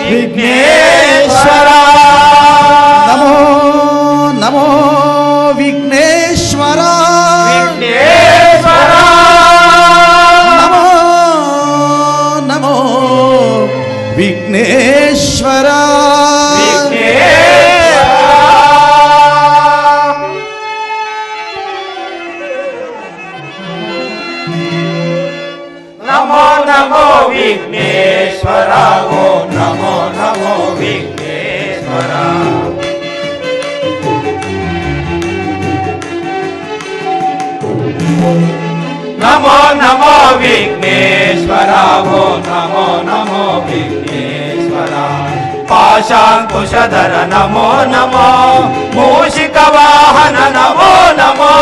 ವಿಘ್ನೇಶ್ವರ ನಮೋ ನಮೋ ವಿಘ್ನೇಶ್ವರ ನಮೋ ನಮೋ ವಿಘ್ನೇಶ್ವರ ನಮೋ ನಮೋ ವಿಘ್ನೇಶ್ವರ ಓಂ ನಮೋ ನಮೋ ವಿಘ್ನೇಶ್ವರ ನಮೋ ನಮೋ ವಿಘ್ನೇಶ್ವರ ಓಂ ನಮೋ ನಮೋ ವಿಘ್ನೇಶ್ವರ ಪಾಶಾಂಕುಶಧರ ನಮೋ ನಮೋ ಮೂಷಿಕ ವಾಹನ ನಮೋ ನಮೋ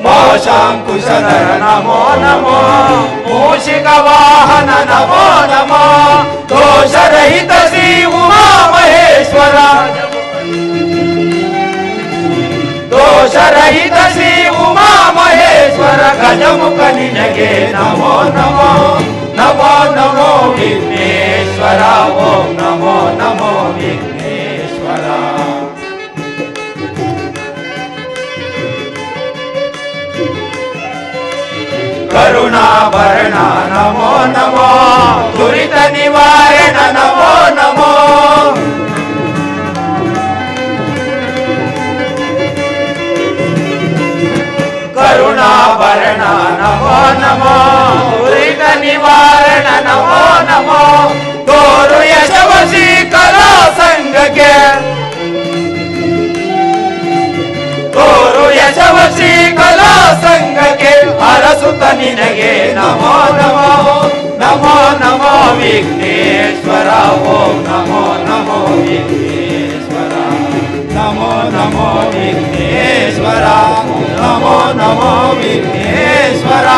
ಪಾಶಾಂಕುಶಧರ ನಮೋ ನಮೋ ಮೂಷಿಕ ವಾಹನ ನಮೋ ನಮೋ ದೋಷರಹಿತ ಶ್ರೀ ಉಮಾ ಮಹೇಶ್ವರ ದೋಷರಹಿತ ಶ್ರೀ ಉಮಾ ಮಹೇಶ್ವರ ಗಜಮುಖ ನಿನಗೆ ನಮೋ ನಮೋ ನಮೋ ನಮೋ ವಿಘ್ನೇಶ್ವರ ಓಂ ನಮೋ ನಮೋ ವಿಘ್ನೇಶ್ವರ ಕರುಣಾಭರಣ ನಮೋ ನಮೋ ದುರಿತ ನಿವಾರಣ ನಮೋ ನಮೋ ಕರುಣಾಭರಣ ನಮೋ ನಮೋ ದುರಿತ ನಿವಾರಣ ನಮೋ ನಮೋ ತೋರು ಯಶವಸಿ ಕಲಾ ಸಂಘಕ್ಕೆ ತೋರು ಯಶವಸಿ ಕಲಾ ಸಂಘಕ್ಕೆ ಅರಸುತ್ತ ನಿನಗೆ ನಮೋ ನಮೋ ನಮೋ ನಮೋ ವಿಘ್ನೇಶ್ವರ ಓಂ ನಮೋ ನಮೋ ವಿಘ್ನೇಶ್ವರ ನಮೋ ನಮೋ ವಿಘ್ನೇಶ್ವರ ನಮೋ ನಮೋ ವಿಘ್ನೇಶ್ವರ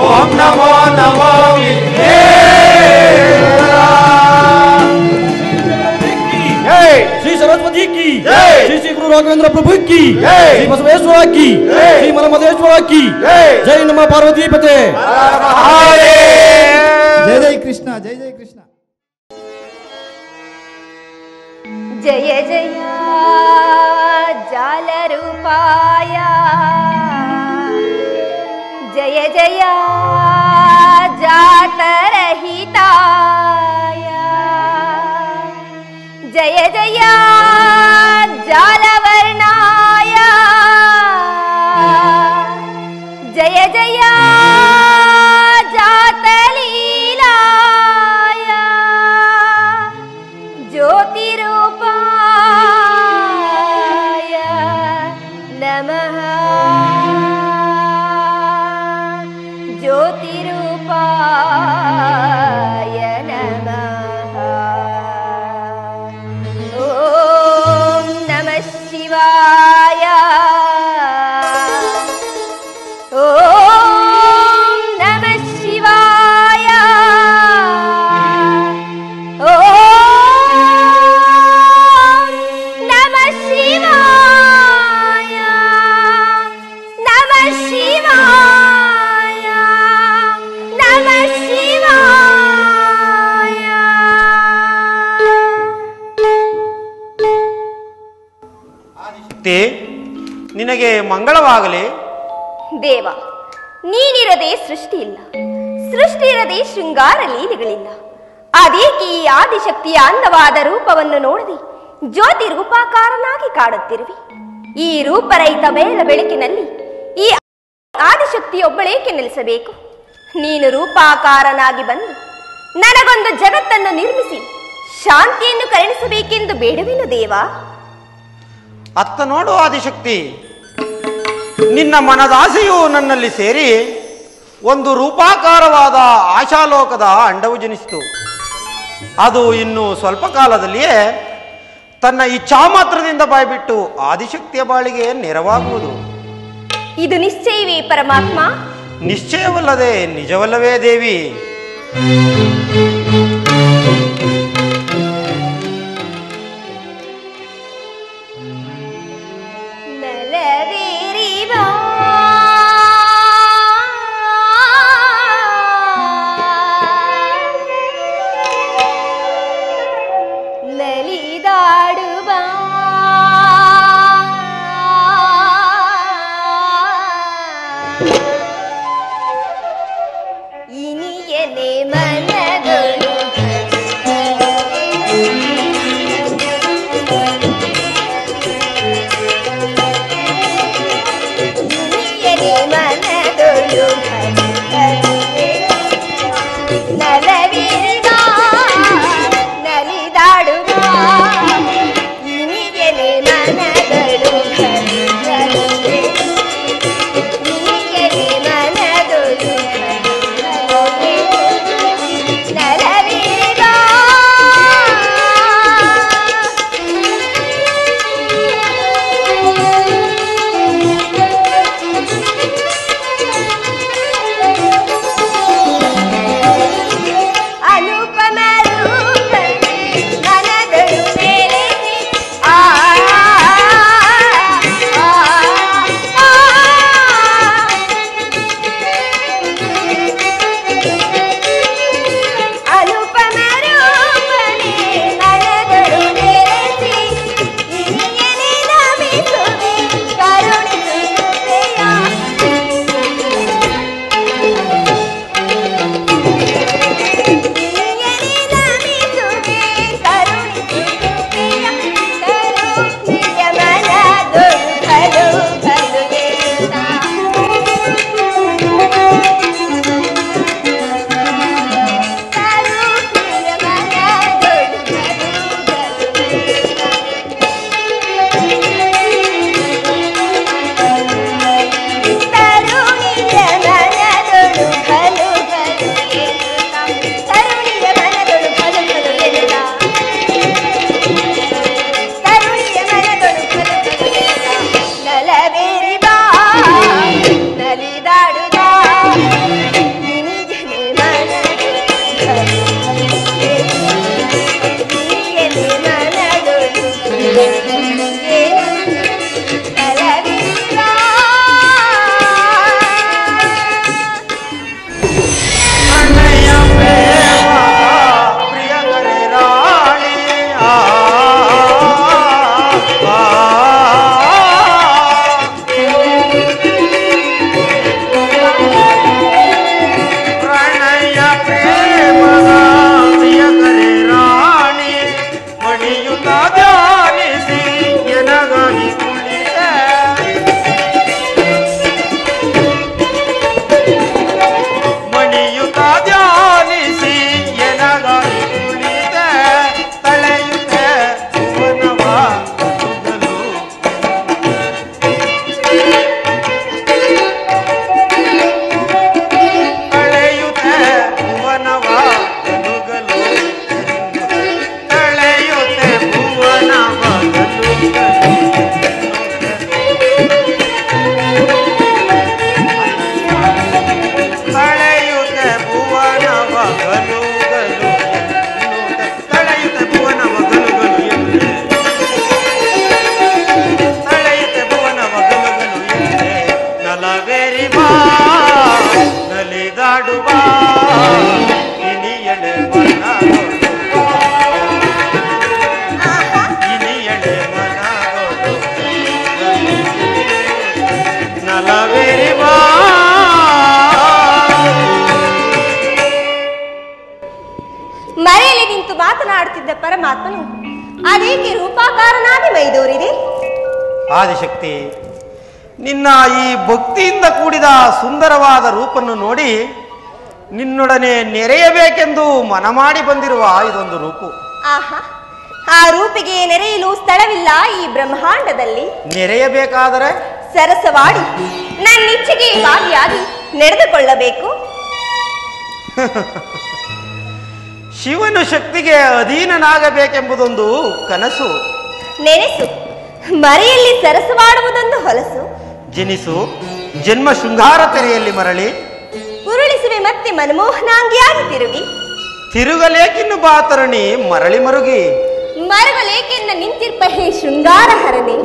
ಓಂ ನಮೋ ನಮೋ ವಿಘ್ನೇಶ್ವರ श्री सरस्वती की श्री श्री गुरु राघवेंद्र प्रभु की श्री बसवेश्वर की श्री मलमदेश्वर की जय नमः पार्वती पते जय जय कृष्ण जय जय कृष्ण जय जय जाल रूपाय जय जय जात रहिताय जय जय जालवर्णाय जय जय जातलीलाय ज्योतिरूपाय नमः ज्योतिरूपाय नमः ॐ नमः शिवाय ॐ नमः शिवाय ॐ नमः शिवाय नमः शिवाय नमः शिवाय ನಿನಗೆ ಮಂಗಳವಾಗಲಿ. ದೇವ, ನೀನಿರದೆ ಸೃಷ್ಟಿ ಇಲ್ಲ, ಸೃಷ್ಟಿ ಇರದೆ ಶೃಂಗಾರ ಲೀಲೆಗಳಿಲ್ಲ. ಅದೇಕೆ ಈ ಆದಿಶಕ್ತಿಯ ಅಂದವಾದ ರೂಪವನ್ನು ನೋಡದೆ ಜ್ಯೋತಿ ರೂಪಾಕಾರನಾಗಿ ಕಾಡುತ್ತಿರುವಿ? ಈ ರೂಪರಹಿತ ಮೇಲ ಬೆಳಕಿನಲ್ಲಿ ಈ ಆದಿಶಕ್ತಿಯೊಬ್ಬಳೇಕೆ ನೆಲೆಸಬೇಕು? ನೀನು ರೂಪಾಕಾರನಾಗಿ ಬಂದು ನನಗೊಂದು ಜಗತ್ತನ್ನು ನಿರ್ಮಿಸಿ ಶಾಂತಿಯನ್ನು ಕರುಣಿಸಬೇಕೆಂದು ಬೇಡುವೆನು ದೇವ. ಅತ್ತ ನೋಡು ಆದಿಶಕ್ತಿ, ನಿನ್ನ ಮನದಾಸೆಯು ನನ್ನಲ್ಲಿ ಸೇರಿ ಒಂದು ರೂಪಾಕಾರವಾದ ಆಶಾಲೋಕದ ಅಂಡವು ಜನಿಸಿತು. ಅದು ಇನ್ನು ಸ್ವಲ್ಪ ಕಾಲದಲ್ಲಿಯೇ ತನ್ನ ಇಚ್ಛಾ ಮಾತ್ರದಿಂದ ಬಾಯ್ಬಿಟ್ಟು ಆದಿಶಕ್ತಿಯ ಬಾಳಿಗೆ ನೆರವಾಗುವುದು. ಇದು ನಿಶ್ಚಯವೇ ಪರಮಾತ್ಮ? ನಿಶ್ಚಯವಲ್ಲದೆ ನಿಜವಲ್ಲವೇ ದೇವಿ? ಮನದೊಳು ದುನಿಯಲಿ ಮನದೊಳು ನಲವಿರಿದ ನಲಿದಾಡುವ ನಿನಿಗೆನೆ ಮನದೊಳು ನಿನಿಗೆನೆ ಮನದೊಳು ನಲವಿರಿದ ಅನುಪಮ ರೂಪನೆ ಮನದೊಳು ನೆಲೆಸಿ ಅನುಪಮ ರೂಪನೆ ಮನದೊಳು ನೆಲೆಸಿ ನಿನಿಗೆನೆ ನಮಿಸುವೆ ಕರುಣಿಸುತ್ತೆಯ ಮರೆಯಲ್ಲಿ ನಿಂತು ಮಾತನಾಡುತ್ತಿದ್ದ ಪರಮಾತ್ಮನು ಅದೇಕೆ ರೂಪಾಕಾರನಾಗಿ ಮೈದೂರಿದೆ? ಆದಿಶಕ್ತಿ, ನಿನ್ನ ಈ ಭಕ್ತಿಯಿಂದ ಕೂಡಿದ ಸುಂದರವಾದ ರೂಪನ್ನು ನೋಡಿ ನಿನ್ನೊಡನೆ ನೆರೆಯಬೇಕೆಂದು ಮನಮಾಡಿ ಬಂದಿರುವ ಇದೊಂದು ರೂಪು. ಆಹಾ, ಆ ರೂಪಿಗೆ ನೆರೆಯಲು ಸ್ಥಳವಿಲ್ಲ ಈ ಬ್ರಹ್ಮಾಂಡದಲ್ಲಿ. ನೆರೆಯಬೇಕಾದರೆ ಸರಸವಾಡಿ ನನ್ನಿಚ್ಛೆಗೆ ಭಾಗಿಯಾಗಿ ನಡೆದುಕೊಳ್ಳಬೇಕು. ಶಿವನು ಶಕ್ತಿಗೆ ಅಧೀನನಾಗಬೇಕೆಂಬುದೊಂದು ಕನಸು. ನೆನೆಸು, ಮರೆಯಲ್ಲಿ ಸರಸವಾಡುವುದೊಂದು ಹೊಲಸು. ಜನಿಸು, ಜನ್ಮ ಶೃಂಗಾರ ತೆರೆಯಲ್ಲಿ ಮರಳಿ ಉರುಳಿಸುವೆ ಮತ್ತೆ ಮನಮೋಹನಾಂಗಿಯಾಗಿ ತಿರುಗಿ. ತಿರುಗಲೇಕಿನ್ನು ಬಾತರಣಿ ಮರಳಿ ಮರುಗಿ. ಮರುಗಲೇಕೆನ್ನ ನಿಂತಿರ್ಪ ಹೇ ಶೃಂಗಾರ ಹರನೆ.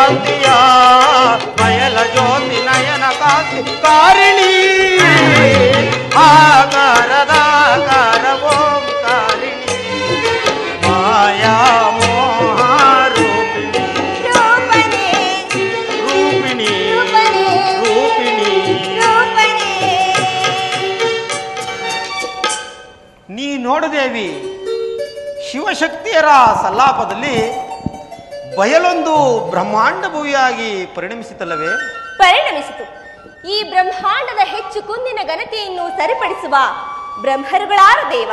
ಕಾಂತಿಯ ಬಯಲ ಜ್ಯೋತಿ ನಯನ ಕಾಂತಿ ಕಾರಿಣಿ ಆಕಾರದ ಓಂಕಾರಿಣಿ ಮಾಯಾ ಮೋಹ ರೂಪಿಣಿ ರೂಪಿಣಿ ರೂಪಿಣಿ ನೀ ನೋಡುದೇವಿ ಶಿವಶಕ್ತಿಯರ ಸಲ್ಲಾಪದಲ್ಲಿ ಬಯಲೊಂದು ಬ್ರಹ್ಮಾಂಡ ಭೂಮಿಯಾಗಿ ಪರಿಣಮಿಸಿತಲ್ಲವೇ? ಪರಿಣಮಿಸಿತು. ಈ ಬ್ರಹ್ಮಾಂಡದ ಹೆಚ್ಚು ಕುಂದಿನ ಘನತೆಯನ್ನು ಸರಿಪಡಿಸುವ ಬ್ರಹ್ಮರುಗಳಾರ ದೇವ?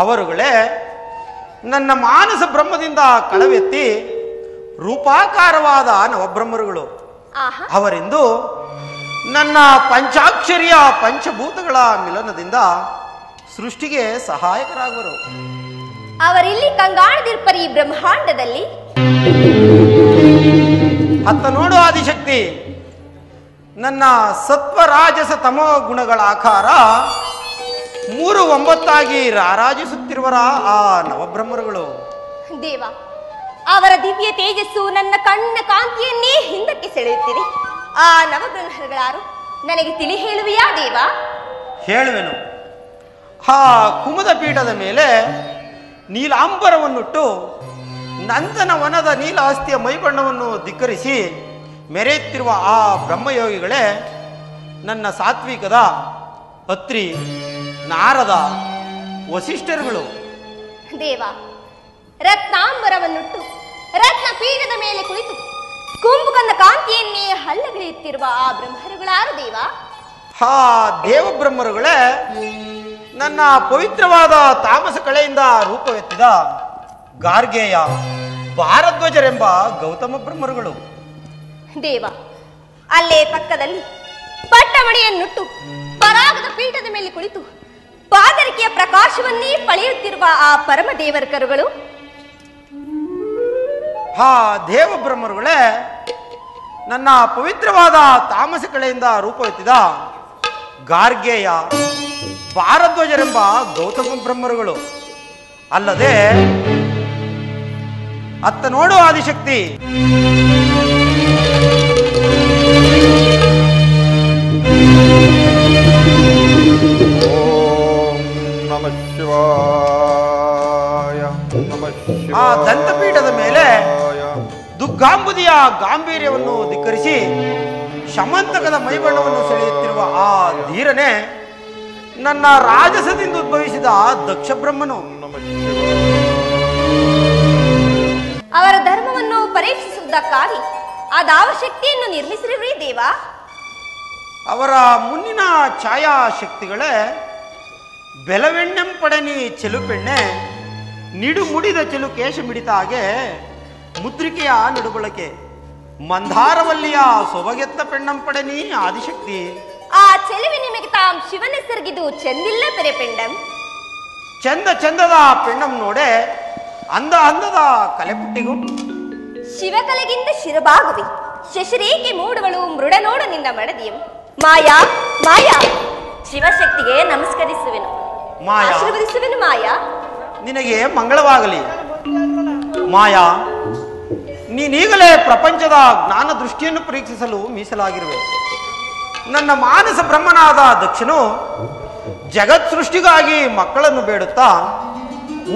ಅವರುಗಳೇ ನನ್ನ ಮಾನಸ ಬ್ರಹ್ಮದಿಂದ ಕಳವೆತ್ತಿ ರೂಪಾಕಾರವಾದ ನವಬ್ರಹ್ಮರುಗಳು. ಅವರೆಂದು ನನ್ನ ಪಂಚಾಕ್ಷರಿಯ ಪಂಚಭೂತಗಳ ಮಿಲನದಿಂದ ಸೃಷ್ಟಿಗೆ ಸಹಾಯಕರಾಗುವರು. ಅವರಿಲ್ಲಿ ಕಂಗಾಣದಿರ್ಪರಿ ಬ್ರಹ್ಮಾಂಡದಲ್ಲಿ ಅತ್ತ ನೋಡು ಆದಿಶಕ್ತಿ, ನನ್ನ ಸತ್ವ ರಾಜಸ ತಮೋ ಗುಣಗಳ ಆಕಾರ 3-9 ರಾರಾಜಿಸುತ್ತಿರುವರ ಆ ನವಬ್ರಹ್ಮರುಗಳು. ದೇವ, ಅವರ ದಿವ್ಯ ತೇಜಸ್ಸು ನನ್ನ ಕಣ್ಣ ಕಾಂತಿಯನ್ನೇ ಹಿಂದಕ್ಕೆ ಸೆಳೆಯುತ್ತಿದೆ. ಆ ನವಬ್ರಹ್ಮರುಗಳಾರು ನನಗೆ ತಿಳಿ ಹೇಳುವೆಯಾ ದೇವ? ಹೇಳುವೆನು. ಆ ಕುಮದ ಪೀಠದ ಮೇಲೆ ನೀಲಾಂಬರವನ್ನುಟ್ಟು ನಂದನ ವನದ ನೀಲಾಸ್ತಿಯ ಮೈಬಣ್ಣವನ್ನು ಧಿಕ್ಕರಿಸಿ ಮೆರೆಯುತ್ತಿರುವ ಆ ಬ್ರಹ್ಮಯೋಗಿಗಳೇ ನನ್ನ ಸಾತ್ವಿಕದ ಅತ್ರಿ, ನಾರದ, ವಸಿಷ್ಠರುಗಳು. ದೇವ, ರತ್ನಾಂಬರವನ್ನುಟ್ಟು ರತ್ನ ಪೀಠದ ಮೇಲೆ ಕುಳಿತು ಕುಂಭಕಂದ ಕಾಂತಿಯನ್ನೇ ಹಲ್ಲಗಿಳಿಯುತ್ತಿರುವ ಆ ಬ್ರಹ್ಮರುಗಳಾರು ದೇವ? ಆ ದೇವಬ್ರಹ್ಮರುಗಳೇ ನನ್ನ ಪವಿತ್ರವಾದ ತಾಮಸ ಕಳೆಯಿಂದ ರೂಪವೆತ್ತಿದ ಗಾರ್ಗೇಯ, ಭಾರದ್ವಾಜರೆಂಬ ಗೌತಮ ಬ್ರಹ್ಮರುಗಳು. ದೇವ, ಅಲ್ಲೇ ಪಕ್ಕದಲ್ಲಿ ಪಟ್ಟಮಣಿಯನ್ನುಟ್ಟು ಪರಾಗದ ಪೀಠದ ಮೇಲೆ ಕುಳಿತು ಪಾದರಿಕೆಯ ಪ್ರಕಾಶವನ್ನೇ ಪಳೆಯುತ್ತಿರುವ ಆ ಪರಮ ದೇವರ್ಕರುಗಳು. ಆ ದೇವಬ್ರಹ್ಮರುಗಳೇ ನನ್ನ ಪವಿತ್ರವಾದ ತಾಮಸ ಕಳೆಯಿಂದ ರೂಪವೆತ್ತಿದ ಗಾರ್ಗೇಯ, ಭಾರದ್ವಾಜರೆಂಬ ಗೌತಮ ಬ್ರಹ್ಮರುಗಳು. ಅಲ್ಲದೆ ಅತ್ತ ನೋಡು ಆದಿಶಕ್ತಿ, ಆ ದಂತಪೀಠದ ಮೇಲೆ ದುಗ್ಗಾಂಬುದಿಯ ಗಾಂಭೀರ್ಯವನ್ನು ಧಿಕ್ಕರಿಸಿ ಶಮಂತಕದ ಮೈಬಣ್ಣವನ್ನು ಸೆಳೆಯುತ್ತಿರುವ ಆ ಧೀರನೇ ನನ್ನ ರಾಜಸದಿಂದ ಉದ್ಭವಿಸಿದ ದಕ್ಷ ಬ್ರಹ್ಮನು. ಅವರ ಧರ್ಮವನ್ನು ಪರೀಕ್ಷಿಸುವುದಕ್ಕಾಗಿ ಅದಾವಶಕ್ತಿಯನ್ನು ನಿರ್ಮಿಸಿರುವೇ ದೇವ? ಅವರ ಮುನ್ನಿನ ಛಾಯಾಶಕ್ತಿಗಳೇ ಬೆಲವೆಣ್ಣೆಂಪಡನಿ ಚೆಲುಪೆಣ್ಣೆ ನಿಡು ಮುಡಿದ ಚೆಲು ಕೇಶ ಮಿಡಿತ ಹಾಗೆ ಮುದ್ರಿಕೆಯ ನಡುಬಳಕೆ ಮಂದಾರವಲ್ಲಿಯ ಸೊಬಗೆತ್ತ ಪೆಣ್ಣಂಪಡನಿ ಆದಿಶಕ್ತಿ. ಆ ಚೆಲುವೆ ನಿಮಗೆ ತಾಂ ಶಿವನೆಸರ್ಗಿದು ಚೆಂದಿಲ್ಲ ಪೆರೆ ಪೆಂಡಂ. ಚಂದ ಚಂದದ ಪೆಣ್ಣಂ ನೋಡೆ ಅಂದ ಅಂದದ ಕಲೆಪುಟ್ಟಿಗೂ ಶಿವಕಲೆಗಿಂದ ಶಿರಬಾಗುವಿ ಶಶಿರೇಖೆ ಮೂಡುವಳು ಮೃಡ ನೋಡು ನಿನ್ನ ಮಡದಿಯಂ. ಮಾಯಾ ಮಾಯಾ, ಶಿವಶಕ್ತಿಗೆ ನಮಸ್ಕರಿಸುವೆನು, ಆಶೀರ್ವದಿಸುವೆನು. ಮಾಯಾ, ನಿನಗೆ ಮಂಗಳವಾಗಲಿ. ಮಾಯಾ, ನೀನೀಗಲೇ ಪ್ರಪಂಚದ ಜ್ಞಾನ ದೃಷ್ಟಿಯನ್ನು ಪರೀಕ್ಷಿಸಲು ಮೀಸಲಾಗಿರುವೆ. ನನ್ನ ಮಾನಸ ಬ್ರಹ್ಮನಾದ ದಕ್ಷನು ಜಗತ್ ಸೃಷ್ಟಿಗಾಗಿ ಮಕ್ಕಳನ್ನು ಬೇಡುತ್ತಾ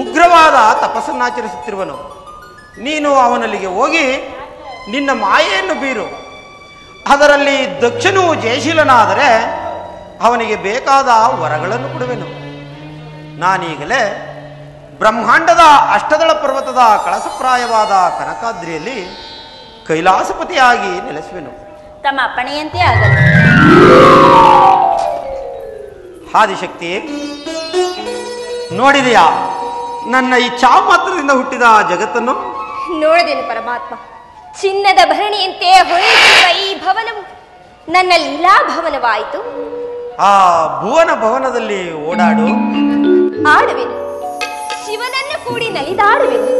ಉಗ್ರವಾದ ತಪಸ್ಸನ್ನಾಚರಿಸುತ್ತಿರುವನು. ನೀನು ಅವನಲ್ಲಿಗೆ ಹೋಗಿ ನಿನ್ನ ಮಾಯೆಯನ್ನು ಬೀರು. ಅದರಲ್ಲಿ ದಕ್ಷನು ಜಯಶೀಲನಾದರೆ ಅವನಿಗೆ ಬೇಕಾದ ವರಗಳನ್ನು ಕೊಡುವೆನು. ನಾನೀಗಲೇ ಬ್ರಹ್ಮಾಂಡದ ಅಷ್ಟದಳ ಪರ್ವತದ ಕಳಸಪ್ರಾಯವಾದ ಕನಕಾದ್ರಿಯಲ್ಲಿ ಕೈಲಾಸಪತಿಯಾಗಿ ನೆಲೆಸುವೆನು. ತಮ್ಮ ಅಪ್ಪಣೆಯಂತೆ ಆಗಲಿ. ಆದಿಶಕ್ತಿ, ನೋಡಿದೆಯಾ ನನ್ನ ಇಚ್ಛಾ ಮಾತ್ರದಿಂದ ಹುಟ್ಟಿದ ಜಗತ್ತನ್ನು? ನೋಡಿದೆನು ಪರಮಾತ್ಮ. ಚಿನ್ನದ ಭರಣಿಯಂತೆ ಹೊಳೆಯುತ್ತಿರುವ ಈ ಭವನವು ನನ್ನ ಲೀಲಾ ಭವನವಾಯಿತು. ಆ ಭುವನ ಭವನದಲ್ಲಿ ಓಡಾಡು. ಆಡುವೆನು, ಶಿವನನ್ನು ಕೂಡಿ ನಲಿದಾಡುವೆನು.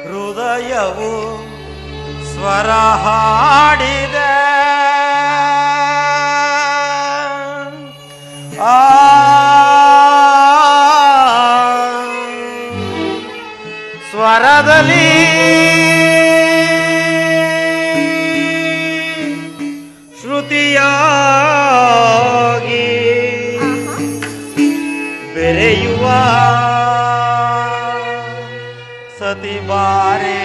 ಹೃದಯವು ಸ್ವರ ಹಾಡಿದೆ, ಸ್ವರ ಸ್ವರದಲ್ಲಿ ಶ್ರುತಿಯಾಗಿ ಬೆರೆಯುವ ಸತಿ ಬಾರೆ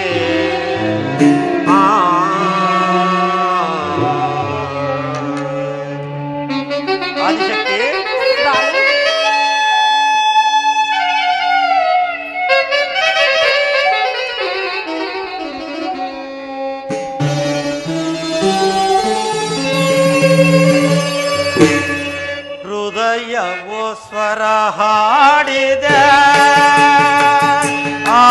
ಆದಿಶಕ್ತಿ ಹೃದಯವು ಸ್ವರ ಹಾಡಿದೆ ಆ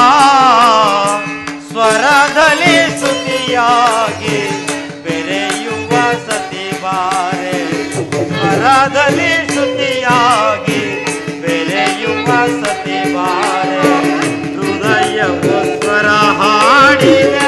ಸ್ವರದಲ್ಲಿ ಶ್ರುತಿಯಾಗಿ ಬೆರೆಯುವ ಸತಿ ಬಾರೆ ಸ್ವರದಲ್ಲಿ ಶ್ರುತಿಯಾಗಿ ಬೆರೆಯುವ ಸತಿ ಬಾರೆ ಹೃದಯವು ಸ್ವರ ಹಾಡಿದೆ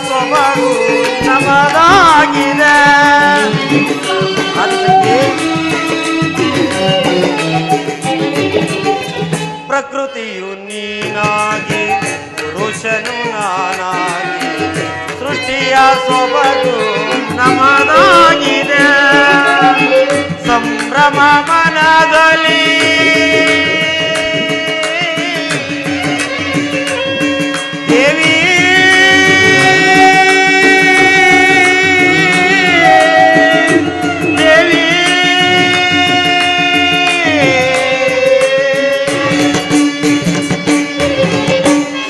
ಸೊಬಗು ನಮದಾಗಿದೆ ಪ್ರಕೃತಿಯು ನೀನಾಗಿ ಪುರುಷನು ನಾನಾಗಿ ಸೃಷ್ಟಿಯ ಸೊಬಗು ನಮದಾಗಿದೆ ಸಂಭ್ರಮ ಮನದಲ್ಲಿ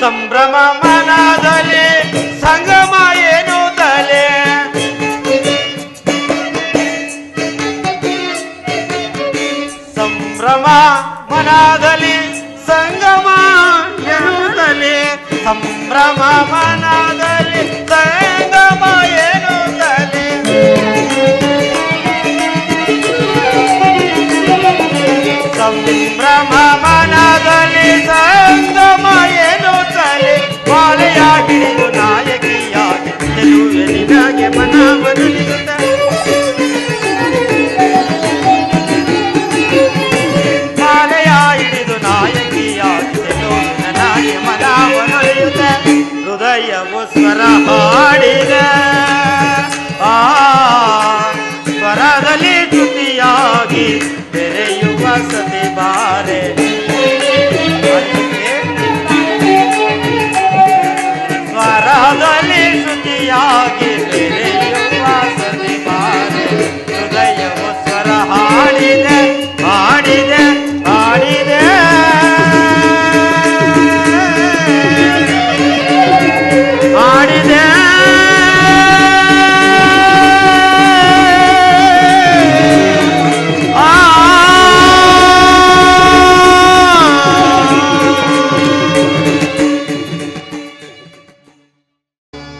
ಸಂಭ್ರಮ ಮನದಲ್ಲಿ ಸಂಗಮ ಎನ್ನುತ್ತಲೇ ಸಂಭ್ರಮ ಮನದಲ್ಲಿ ಸಂಗಮ ಎನ್ನುತ್ತಲೇ ಸಂಭ್ರಮ ಮನದಲ್ಲಿ ಸಂಗಮ ಎನ್ನುತ್ತಲೇ ಸಂಭ್ರಮ ಮನದಲ್ಲಿ ಸಂಗಮ ಎನ್ನುತ್ತಲೇ ಮಾಲೆಯ ಹಿಡಿದು ನಾಯಕಿಯಾಗಿ ಗೆಲುವೆ ನಿನಗೆ ಮನವನ್ನು ನೀಡುತ್ತದೆ ಮಾಲೆಯ ಹಿಡಿದು ನಾಯಕಿಯಾಗಿ ಗೆಲುವೆ ನನಗೆ ಮನವನ್ನೊಲಿಯುತ್ತೆ ಹೃದಯವು ಸ್ವರ ಹಾಡಿದೆ ಆ ಸ್ವರದಲ್ಲಿ ಶ್ರುತಿಯಾಗಿ ಬೆರೆಯುವ ಸತಿ ಬಾರೆ ಸ್ವರದಲ್ಲಿ ಶ್ರುತಿಯಾಗಿ ಬೆರೆಯುವ ಸತಿ ಬಾರೆ ಹೃದಯವು ಸ್ವರ ಹಾಡಿದೆ ಹಾಡಿದೆ ಹಾಡಿದೆ ಹಾಡಿದೆ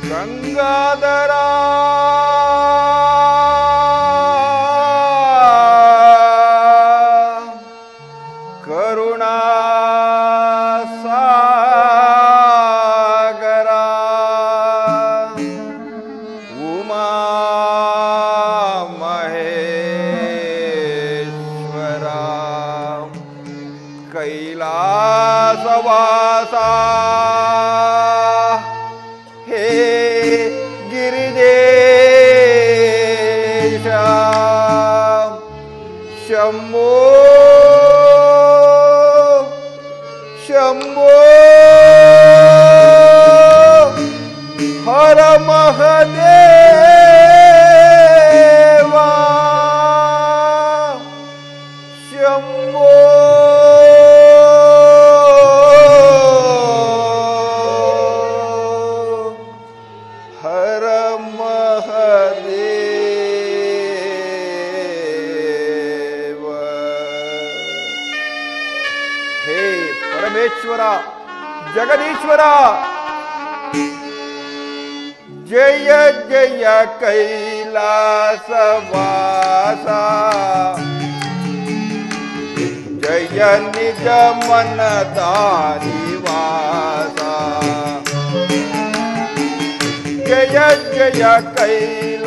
ಗಂಗಾಧರ ಕರುಣಾ ಸಾಗರ ಉಮಾ ಮಹೇಶ್ವರ ಕೈಲಾಸವಾಸ ಹೇ ಗಿರಿಜೇಶ ಶಂಭೋ ಶಂಭೋ ಹರ ಮಹದೇವ ಶಂಭೋ ಹರ ಮಹದೇವ ಹೇ ಪರಮೇಶ್ವರ ಜಗದೀಶ್ವರ ಜಯ ಜಯ ಕೈಲಾಸವಾಸ ಜಯ ನಿಜ ಮನದಾನಿವಾಸ ಜಯ ಜಯ ಕೈಲಾಸವಾಸ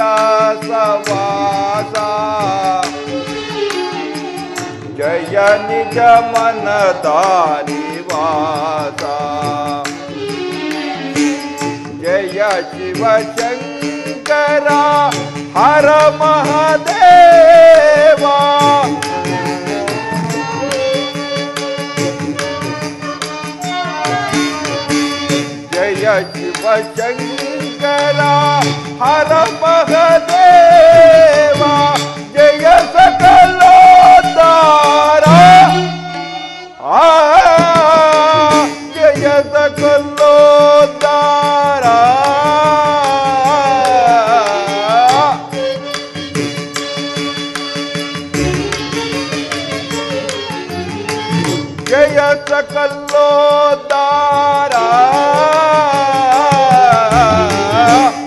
ಜಯ ನಿಜ ಮನದಾನಿವಾಸ ಜಯ ಶಿವ ಶಂಕರ ಹರ ಮಹದೇವ ಜಯ ಶಿವ ಶಂಕರ ಹರ ಮಹದೇವ ಜಯ ಸಕಲೋದ್ಧಾರ ಜಯ ಸಕಲೋದ್ಧಾರ ಜಯ ಸಕಲೋದ್ಧಾರ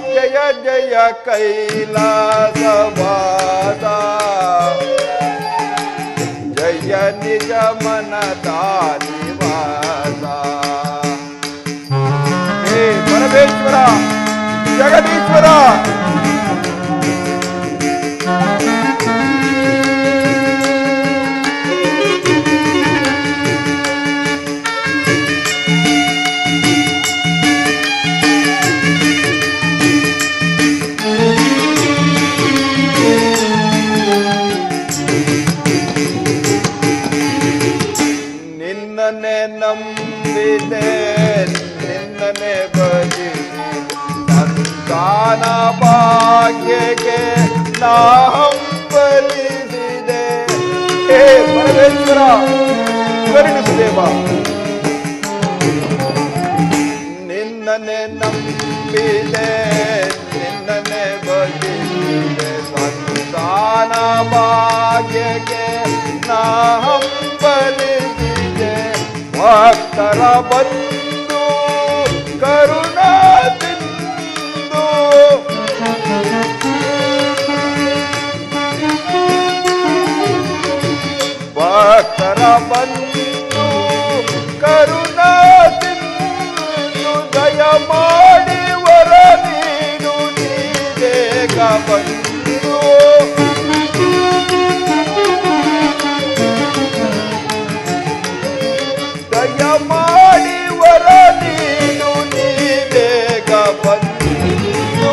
ಜಯ ಜಯ ಕೈಲಾಸವಾಸ ಜಯ ನಿಜ ಮನದಾನಿವಾಸ ಹೇ ಪರಮೇಶ್ವರ ಜಗದೀಶ್ವರ ನಿನ್ನನೆ ನಂಬಿದೆ ನಿನ್ನನೆ ಭಜಿಸಿ ಸಂತಾನ ಭಾಗ್ಯಕ್ಕೆ ನಾ ಹಂಬಲಿಸಿದೆ ಹೇ ಪರಮೇಶ್ವರ ಕರುಣಿಸುದೇವ ನಿನ್ನನೆ ನಂಬಿದೆ ನಿನ್ನನೆ ಭಜಿಸಿದೆ ಸಂತಾನ ಭಾಗ್ಯಕ್ಕೆ ನಾ ಹಂಬಲಿಸಿದೆ ಭಕ್ತರ ಬಂದು ಕರುಣಾ ತಿಂದು ಭಕ್ತರ ಬಂದು ಕರುಣಾ ತಿಂದು ದಯ ಮಾಡಿ ವರ ನೀಡು ನೀಬೇಗ ಬಂದು ದಯ ಮಾಡಿ ವರ ನೀಡು ನೀಬೇಗ ಬಂದು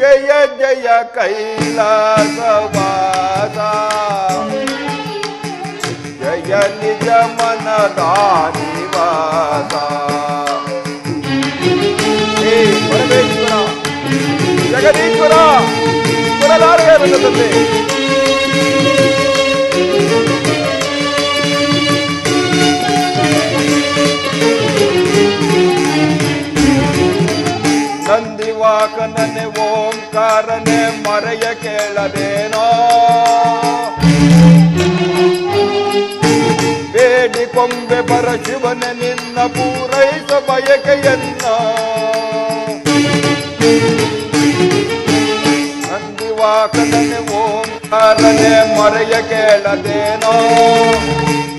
ಜಯ ಜಯ ಕೈಲಾಸವಾಸ ಜಯ ನಿಜ ಮನದ ನಿವಾಸ ಹೇ ಪರಮೇಶ್ವರ ಜಗದೀಶ್ವರ ಪುರಲಾರೆಯ ಬಂದಂತೆ ನಂದಿವಾಕನನೆ ಓಂಕಾರನೆ ಮರೆಯ ಕೇಳದೇನೋ ಬೇಡಿ ಕೊಂಬೆ ಬರ ಶಿವನೆ ನಿನ್ನ ಪೂರೈಸ ಬಯಕೆಯನ್ನ ನಂದಿವಾಕನನೆ ಓಂಕಾರನೆ ಮರೆಯ ಕೇಳದೇನೋ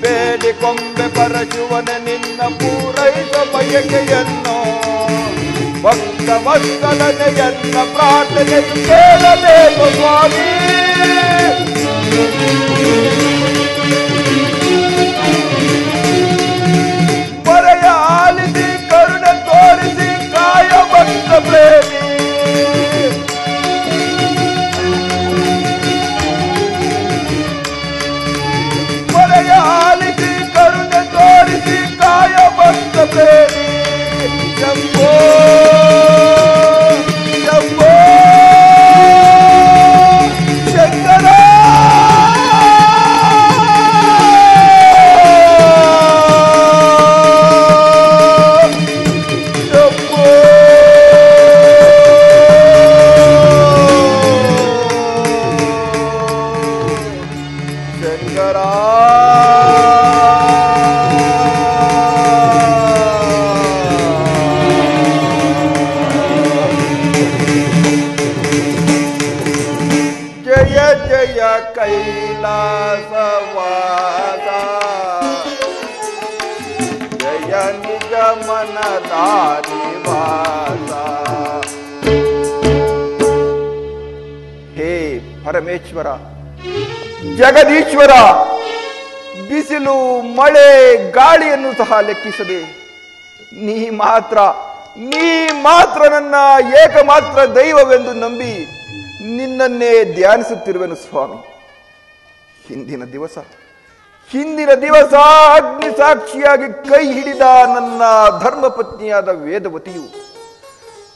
ಬೇಡಿ ಕೊಂಬೆ ಬರ ಶಿವನೆ ನಿನ್ನ ಪೂರೈಸ ಬಯಕೆಯನ್ನು ಭಕ್ತ ವತ್ಸಲನೆಯನ್ನ ಪ್ರಾರ್ಥನೆ ಕೇಳಬೇಕು ಸ್ವಾಮಿ ಮರೆಯ ಆಲಿಸಿ ಕರುಣೆ ತೋರಿಸಿ ಕಾಯ ಭಕ್ತ ಪ್ರೇಮಿ ಮರೆಯ ಆಲಿಸಿ ಕರುಣೆ ತೋರಿಸಿ ಕಾಯ ಭಕ್ತ ಪ್ರೇಮಿ ಶಂಭೋ ಶಂಭೋ ಶಂಕರ ಕೈಲಾಸವಾಸ ಜಯ ನಿಜ ಮನದ ನಿವಾಸ ಹೇ ಪರಮೇಶ್ವರ ಜಗದೀಶ್ವರ ಬಿಸಿಲು ಮಳೆ ಗಾಳಿಯನ್ನು ಸಹ ಲೆಕ್ಕಿಸದೆ ನೀ ಮಾತ್ರ ನನ್ನ ಏಕಮಾತ್ರ ದೈವವೆಂದು ನಂಬಿ ನಿನ್ನನ್ನೇ ಧ್ಯಾನಿಸುತ್ತಿರುವೆನು ಸ್ವಾಮಿ. ಹಿಂದಿನ ದಿವಸ ಅಗ್ನಿ ಸಾಕ್ಷಿಯಾಗಿ ಕೈ ಹಿಡಿದ ನನ್ನ ಧರ್ಮಪತ್ನಿಯಾದ ವೇದವತಿಯು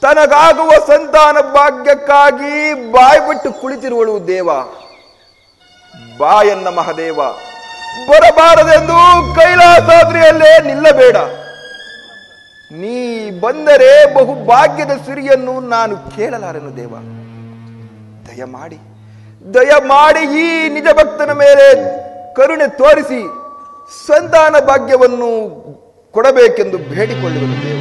ತನಗಾಗುವ ಸಂತಾನ ಭಾಗ್ಯಕ್ಕಾಗಿ ಬಾಯ್ಬಿಟ್ಟು ಕುಳಿತಿರುವಳು ದೇವ. ಬಾಯನ್ನ ಮಹದೇವ, ಬರಬಾರದೆಂದು ಕೈಲಾಸಾದ್ರಿಯಲ್ಲೇ ನಿಲ್ಲಬೇಡ. ನೀ ಬಂದರೆ ಬಹುಭಾಗ್ಯದ ಸಿರಿಯನ್ನು ನಾನು ಕೇಳಲಾರೆನು ದೇವ. ದಯಮಾಡಿ ಈ ನಿಜ ಭಕ್ತನ ಮೇಲೆ ಕರುಣೆ ತೋರಿಸಿ ಸಂತಾನ ಭಾಗ್ಯವನ್ನು ಕೊಡಬೇಕೆಂದು ಬೇಡಿಕೊಳ್ಳುವನು ದೇವ.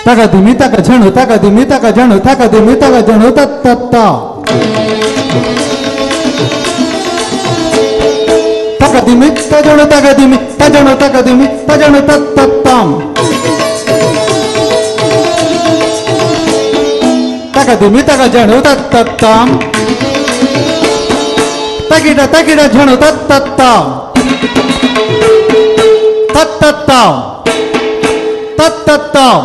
ತಗದಿಮಿ ತಗ ಝಣು ತಗದಿಮಿ ತಗ ಝಣು ತಗದಿಮಿ ತಗ ಝಣು ತತ್ತ ತಗದಿಮಿ ತಜಣು ತಗದಿಮಿ ತಜಣು ತಗದಿಮಿ ತಜಣು ತತ್ತಾಂ ತಗದಿಮಿ ತಗ ಝಣು ತತ್ತಾಂ ತಗಿಡ ತಗಿಡ ಝಣು ತತ್ತಾಂ ತತ್ತಾಂ ತತ್ತಾಂ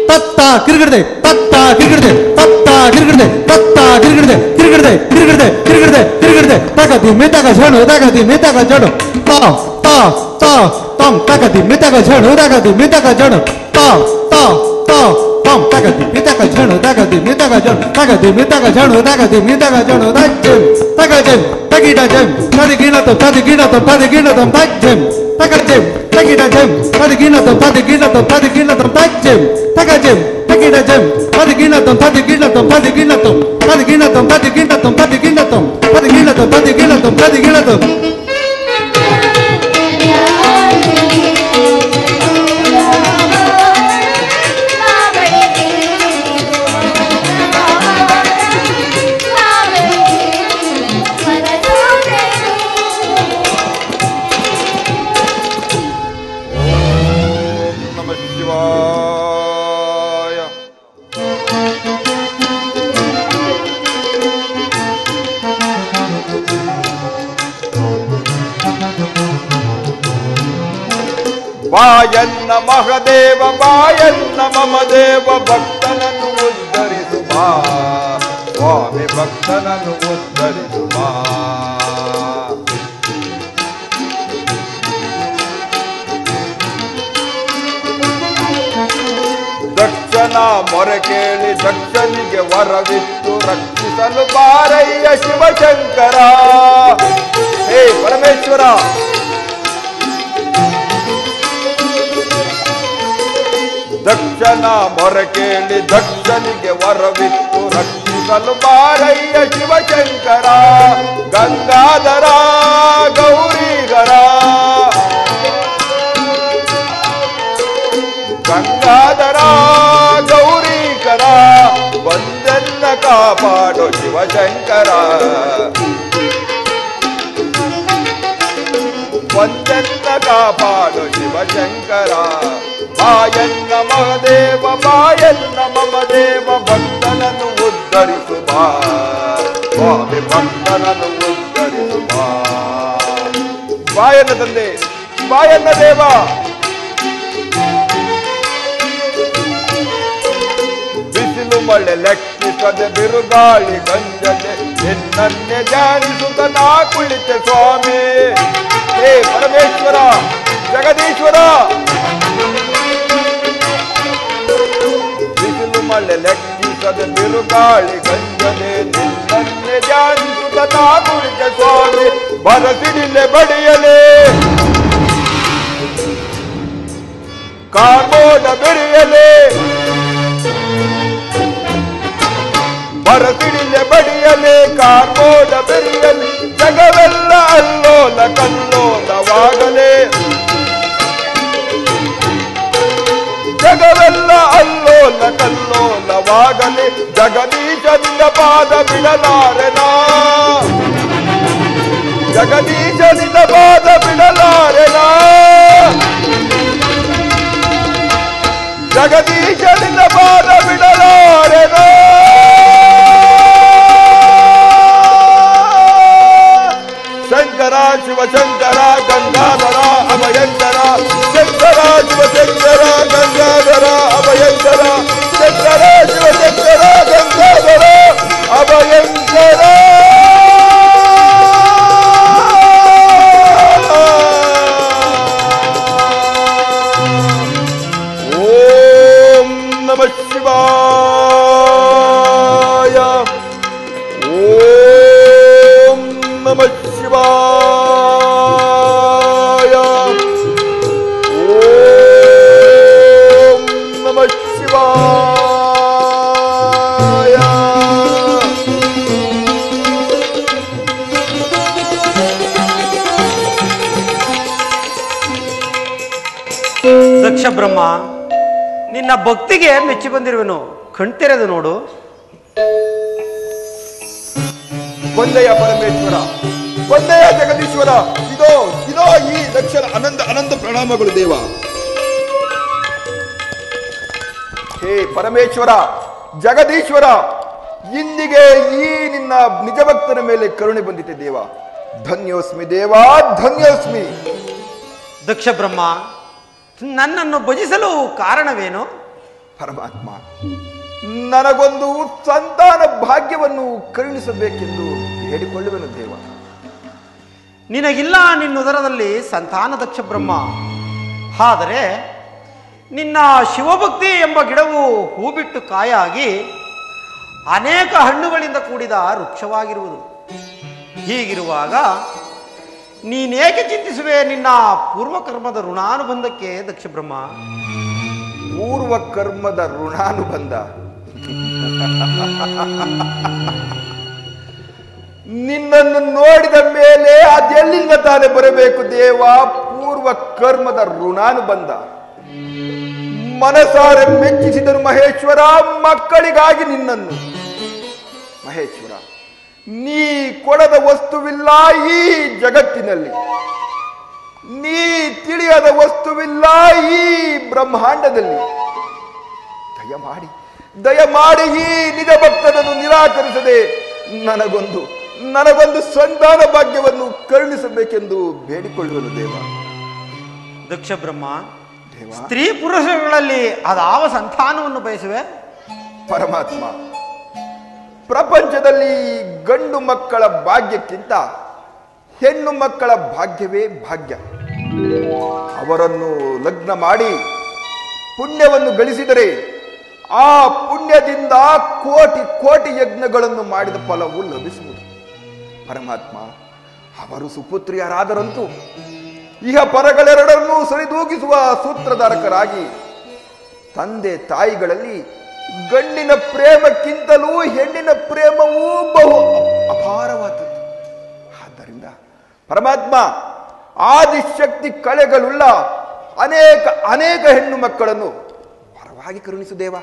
ತತ್ತ ಕಿರ್ಗಿಡ್ದೆ ತತ್ತ ಕಿರ್ಗಿಡ್ದೆ ತತ್ತ ಕಿರ್ಗಿಡ್ದೆ ತತ್ತ ಕಿರ್ಗಿಡ್ದೆ ಕಿರ್ಗಿಡ್ದೆ ಕಿರ್ಗಿಡ್ದೆ ಕಿರ್ಗಿಡ್ದೆ ಕಿರ್ಗಿಡ್ದೆ ತಗದಿ ಮಿತಗ ಝಣು ತಗದಿ ಮಿತಗ ಝಣು ತಾ ತಾ ತಾ ತಂ ತಗದಿ ಮಿತಗ ಝಣು ತಗದಿ ಮಿತಗ ಝಣು ತಾ ತಾ ತಾ ತಂ ತಗದಿ ಮಿತಗ ಝಣು ತಗದಿ ಮಿತಗ ಝಣು ತಗದಿ ಮಿತಗ ಝಣು ತಗದಿ ಮಿತಗ ಝಣು ತಜ್ಜಂ ತಗಜಂ ತಗಿಡ ಜಂ ತದಿಗಿಣತಂ ತದಿಗಿಣತಂ ತದಿಗಿಣತಂ ತಜ್ಜಂ ತಗಜಂ ತಗಿಡ ಜಂ ತದಿಗಿಣತಂ ತದಿಗಿಣತಂ ತದಿಗಿಣತಂ ತಜ್ಜಂ ತಗಜಂ ತಗಿಡ ಜಂ ತದಿಗಿಣತಂ ತದಿಗಿಣತಂ ತದಿಗಿಣತಂ ತದಿಗಿಣತಂ ತದಿಗಿಣತಂ ತದಿಗಿಣತಂ ತದಿಗಿಣತಂ ತದಿಗಿಣತಂ ತದಿಗಿಣತಂ ಬಾಯನ್ನ ಮಹದೇವ ಬಾಯನ್ನ ಮಮ ದೇವ ಭಕ್ತನನ್ನು ಉದ್ಧರಿಸು ಬಾ ಸ್ವಾಮಿ ಭಕ್ತನನ್ನು ಉದ್ಧರಿಸು ಬಾ ದಕ್ಷನ ಮೊರೆ ಕೇಳಿ ದಕ್ಷನಿಗೆ ವರವಿತ್ತು ರಕ್ಷಿಸಲು ಬಾರಯ್ಯ ಶಿವಶಂಕರ. ಹೇ ಪರಮೇಶ್ವರ, ದಕ್ಷನ ಮೊರೆ ಕೇಳಿ ದಕ್ಷನಿಗೆ ವರವಿತ್ತು ರಕ್ಷಿಸಲು ಬಾರಯ್ಯ ಶಿವಶಂಕರ. ಗಂಗಾಧರ ಗೌರಿಗರ, ಗಂಗಾಧರ ಗೌರಿಕರ, ಬಂದೆಲ್ಲ ಕಾಪಾಡೋ ಶಿವಶಂಕರ. ಬಂದೆಲ್ಲ ಕಾಪಾಡೋ ಶಿವಶಂಕರ. ಬಾಯನ್ನ ಮಹದೇವ ಬಾಯನ್ನ ಮಮ ದೇವ ಭಕ್ತನನ್ನು ಉದ್ಧರಿಸು ಬಾ ಸ್ವಾಮಿ ಭಕ್ತನನ್ನು ಉದ್ಧರಿಸು ಬಾ. ಬಾಯನ್ನ ತಂದೆ ಬಾಯನ್ನ ದೇವ, ಬಿಸಿಲು ಮಳೆ ಲೆಕ್ಕಿಸದೆ ಬಿರುಗಾಳಿ ಗಂಜದೆ ನಿನ್ನನ್ನೇ ಧ್ಯಾನಿಸುತ್ತ ನಾ ಕುಳಿತೆ ಸ್ವಾಮಿ. ಹೇ ಪರಮೇಶ್ವರ ಜಗದೀಶ್ವರ, ಬಿಸಿಲು ಮಳೆ ಲೆಕ್ಕಿಸದೆ ಬಿರುಗಾಳಿ ಗಂಜದೆ ನಿನ್ನನ್ನೇ ಧ್ಯಾನಿಸುತ್ತ ನಾ ಕುಳಿತೆ ಸ್ವಾಮಿ. ಬರಸಿಡಿಲೆ ಬಡಿಯಲೇ ಕಾರ್ಮೋಡ ಬೆರೆಯಲೇ, ಬರಸಿಡಿಲೆ ಬಡಿಯಲೇ ಕಾರ್ಮೋಡ ಬೆರೆಯಲಿ, ಜಗವೆಲ್ಲ ಅಲ್ಲೋಲ ಕಲ್ಲೋಲವಾಗಲೇ, ಜಗವೆಲ್ಲ ಅಲ್ಲೋಲ ಕಲ್ಲೋಲವಾಗಲಿ, ಜಗದೀಶನಿಂದ ಪಾದ ಬಿಡಲಾರೆನಾ, ಜಗದೀಶನಿಂದ ಪಾದ ಬಿಡಲಾರೆನಾ, ಜಗದೀಶನಿಂದ ಪಾದ ಬಿಡಲಾರೆನಾ. ಶಂಕರ ಶಿವಶಂಕರ ಗಂಗಾಧರ ಅಭಯಂಕರ, ಶಂಕರ ಶಿವಶಂಕರ ಗಂಗಾಧರ ಅಭಯಂಕರ, ಶಂಕರ ಶಿವಶಂಕರ ಗಂಗಾಧರ ಅಭಯಂಕರ. ಓಂ ನಮಃ ಶಿವಾಯ, ಓಂ ನಮಃ ಶಿವಾಯ, ಓಂ ನಮಃ ಶಿವಾಯ. ದಕ್ಷ ಬ್ರಹ್ಮ, ನಿನ್ನ ಭಕ್ತಿಗೆ ಮೆಚ್ಚಿ ಬಂದಿರುವೆನು. ಕಣ್ತೆರೆದು ನೋಡು. ಕೊಂದೆಯ ಪರಮೇಶ್ವರ, ಕೊಂದೆಯ ಜಗದೀಶ್ವರ, ಇದೋ ಇದೋ ಈ ದಕ್ಷರ ಅನಂತ ಅನಂತ ಪ್ರಣಾಮಗಳು ದೇವ. ಹೇ ಪರಮೇಶ್ವರ, ಜಗದೀಶ್ವರ, ಇಂದಿಗೆ ಈ ನಿನ್ನ ನಿಜ ಭಕ್ತನ ಮೇಲೆ ಕರುಣೆ ಬಂದಿದೆ ದೇವ. ಧನ್ಯೋಸ್ಮಿ ದೇವ, ಧನ್ಯೋಸ್ಮಿ. ದಕ್ಷ ಬ್ರಹ್ಮ, ನನ್ನನ್ನು ಭಜಿಸಲು ಕಾರಣವೇನು? ಪರಮಾತ್ಮ, ನನಗೊಂದು ಸಂತಾನ ಭಾಗ್ಯವನ್ನು ಕರುಣಿಸಬೇಕೆಂದು ಹೇಳಿಕೊಳ್ಳುವೆನು ದೇವ. ನಿನಗಿಲ್ಲ ನಿನ್ನುದರದಲ್ಲಿ ಸಂತಾನ ದಕ್ಷ ಬ್ರಹ್ಮ. ಆದರೆ ನಿನ್ನ ಶಿವಭಕ್ತಿ ಎಂಬ ಗಿಡವು ಹೂ ಬಿಟ್ಟು ಕಾಯಾಗಿ ಅನೇಕ ಹಣ್ಣುಗಳಿಂದ ಕೂಡಿದ ವೃಕ್ಷವಾಗಿರುವುದು. ಹೀಗಿರುವಾಗ ನೀನೇಕೆ ಚಿಂತಿಸುವೆ ನಿನ್ನ ಪೂರ್ವಕರ್ಮದ ಋಣಾನುಬಂಧಕ್ಕೆ ದಕ್ಷ ಬ್ರಹ್ಮ? ಪೂರ್ವ ಕರ್ಮದ ಋಣಾನುಬಂಧ? ನಿನ್ನನ್ನು ನೋಡಿದ ಮೇಲೆ ಅದೆಲ್ಲಿಂದ ತಾನೇ ಬರಬೇಕು ದೇವ ಪೂರ್ವ ಕರ್ಮದ ಋಣಾನುಬಂಧ? ಮನಸಾರೆ ಮೆಚ್ಚಿಸಿದರು ಮಹೇಶ್ವರ ಮಕ್ಕಳಿಗಾಗಿ ನಿನ್ನನ್ನು. ಮಹೇಶ್ವರ, ನೀ ಕೊಡದ ವಸ್ತುವಿಲ್ಲ ಈ ಜಗತ್ತಿನಲ್ಲಿ, ನೀ ತಿಳಿಯದ ವಸ್ತುವಿಲ್ಲ ಈ ಬ್ರಹ್ಮಾಂಡದಲ್ಲಿ. ದಯಮಾಡಿ ಈ ನಿಜ ಭಕ್ತನನ್ನು ನಿರಾಕರಿಸದೆ ನನಗೊಂದು ಸಂತಾನ ಭಾಗ್ಯವನ್ನು ಕರುಣಿಸಬೇಕೆಂದು ಬೇಡಿಕೊಳ್ಳುವನು ದೇವ. ದಕ್ಷ ಬ್ರಹ್ಮ, ಸ್ತ್ರೀ ಪುರುಷಗಳಲ್ಲಿ ಅದಾವ ಸಂತಾನವನ್ನು ಬಯಸುವೆ? ಪರಮಾತ್ಮ, ಪ್ರಪಂಚದಲ್ಲಿ ಗಂಡು ಮಕ್ಕಳ ಭಾಗ್ಯಕ್ಕಿಂತ ಹೆಣ್ಣು ಮಕ್ಕಳ ಭಾಗ್ಯವೇ ಭಾಗ್ಯ. ಅವರನ್ನು ಲಗ್ನ ಮಾಡಿ ಪುಣ್ಯವನ್ನು ಗಳಿಸಿದರೆ ಆ ಪುಣ್ಯದಿಂದ ಕೋಟಿ ಕೋಟಿ ಯಜ್ಞಗಳನ್ನು ಮಾಡಿದ ಫಲವು ಲಭಿಸುವುದು. ಪರಮಾತ್ಮ, ಅವರು ಸುಪುತ್ರಿಯರಾದರಂತೂ ಇಹ ಪರಗಳೆರಡನ್ನೂ ಸರಿದೂಗಿಸುವ ಸೂತ್ರಧಾರಕರಾಗಿ ತಂದೆ ತಾಯಿಗಳಲ್ಲಿ ಗಂಡಿನ ಪ್ರೇಮಕ್ಕಿಂತಲೂ ಹೆಣ್ಣಿನ ಪ್ರೇಮವೂ ಬಹು ಅಪಾರವಾದದ್ದು. ಆದ್ದರಿಂದ ಪರಮಾತ್ಮ, ಆದಿಶಕ್ತಿ ಕಳೆಗಳುಳ್ಳ ಅನೇಕ ಅನೇಕ ಹೆಣ್ಣು ಮಕ್ಕಳನ್ನು ವರವಾಗಿ ಕರುಣಿಸು ದೇವ.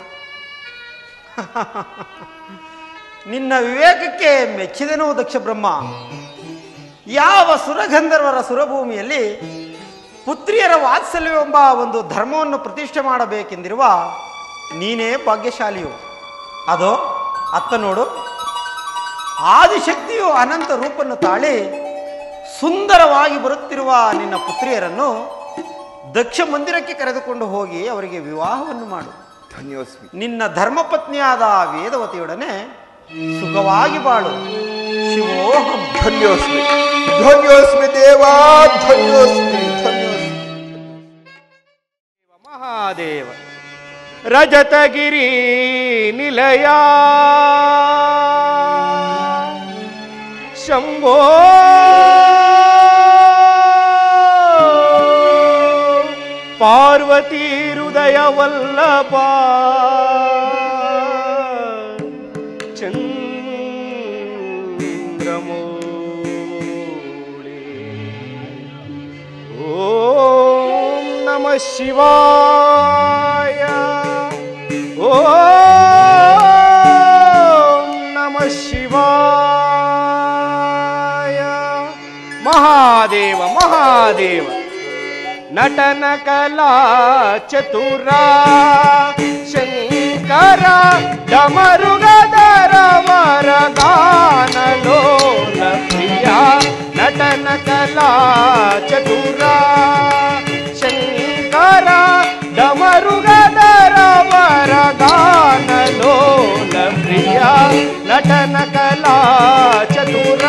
ನಿನ್ನ ವಿವೇಕಕ್ಕೆ ಮೆಚ್ಚಿದನು ದಕ್ಷ ಬ್ರಹ್ಮ. ಯಾವ ಸುರಗಂಧರ್ವರ ಸುರಭೂಮಿಯಲ್ಲಿ ಪುತ್ರಿಯರ ವಾತ್ಸಲ್ಯವೆಂಬ ಒಂದು ಧರ್ಮವನ್ನು ಪ್ರತಿಷ್ಠೆ ಮಾಡಬೇಕೆಂದಿರುವ ನೀನೇ ಭಾಗ್ಯಶಾಲಿಯು. ಅದೋ ಅತ್ತ ನೋಡು, ಆದಿಶಕ್ತಿಯು ಅನಂತ ರೂಪನ್ನು ತಾಳಿ ಸುಂದರವಾಗಿ ಬರುತ್ತಿರುವ ನಿನ್ನ ಪುತ್ರಿಯರನ್ನು ದಕ್ಷ ಮಂದಿರಕ್ಕೆ ಕರೆದುಕೊಂಡು ಹೋಗಿ ಅವರಿಗೆ ವಿವಾಹವನ್ನು ಮಾಡು. ಧನ್ಯೋಸ್ಮಿ. ನಿನ್ನ ಧರ್ಮಪತ್ನಿಯಾದ ವೇದವತಿಯೊಡನೆ ಸುಖವಾಗಿ ಬಾಳು. ಶಿವೋಹಂ. ಧನ್ಯೋಸ್ಮಿ, ಧನ್ಯೋಸ್ಮಿ ದೇವಾ, ಧನ್ಯೋಸ್ಮಿ, ಧನ್ಯೋಸ್ಮಿ. ಮಹಾದೇವ ರಜತಗಿರಿ ನಿಲಯ ಶಂಭೋ ಪಾರ್ವತಿ ಹೃದಯ ವಲ್ಲಭ ಚಂದ್ರಮೌಳಿ. ಓಂ ನಮಃ ಶಿವಾಯ, ಓಂ ನಮಃ ಶಿವಾಯ. ಮಹಾದೇವ ಮಹಾದೇವ ನಟನ ಕಲಾ ಚತುರ ಶಂಕರ ಡಮರುಗದರ ವರಗಾನಲೋಲ ಪ್ರಿಯ. ನಟನ ಕಲಾ ಚತುರ ಶಂಕರ ಡಮರುಗದರ ವರಗಾನಲೋಲ ಪ್ರಿಯ. ನಟನ ಕಲಾ ಚತುರ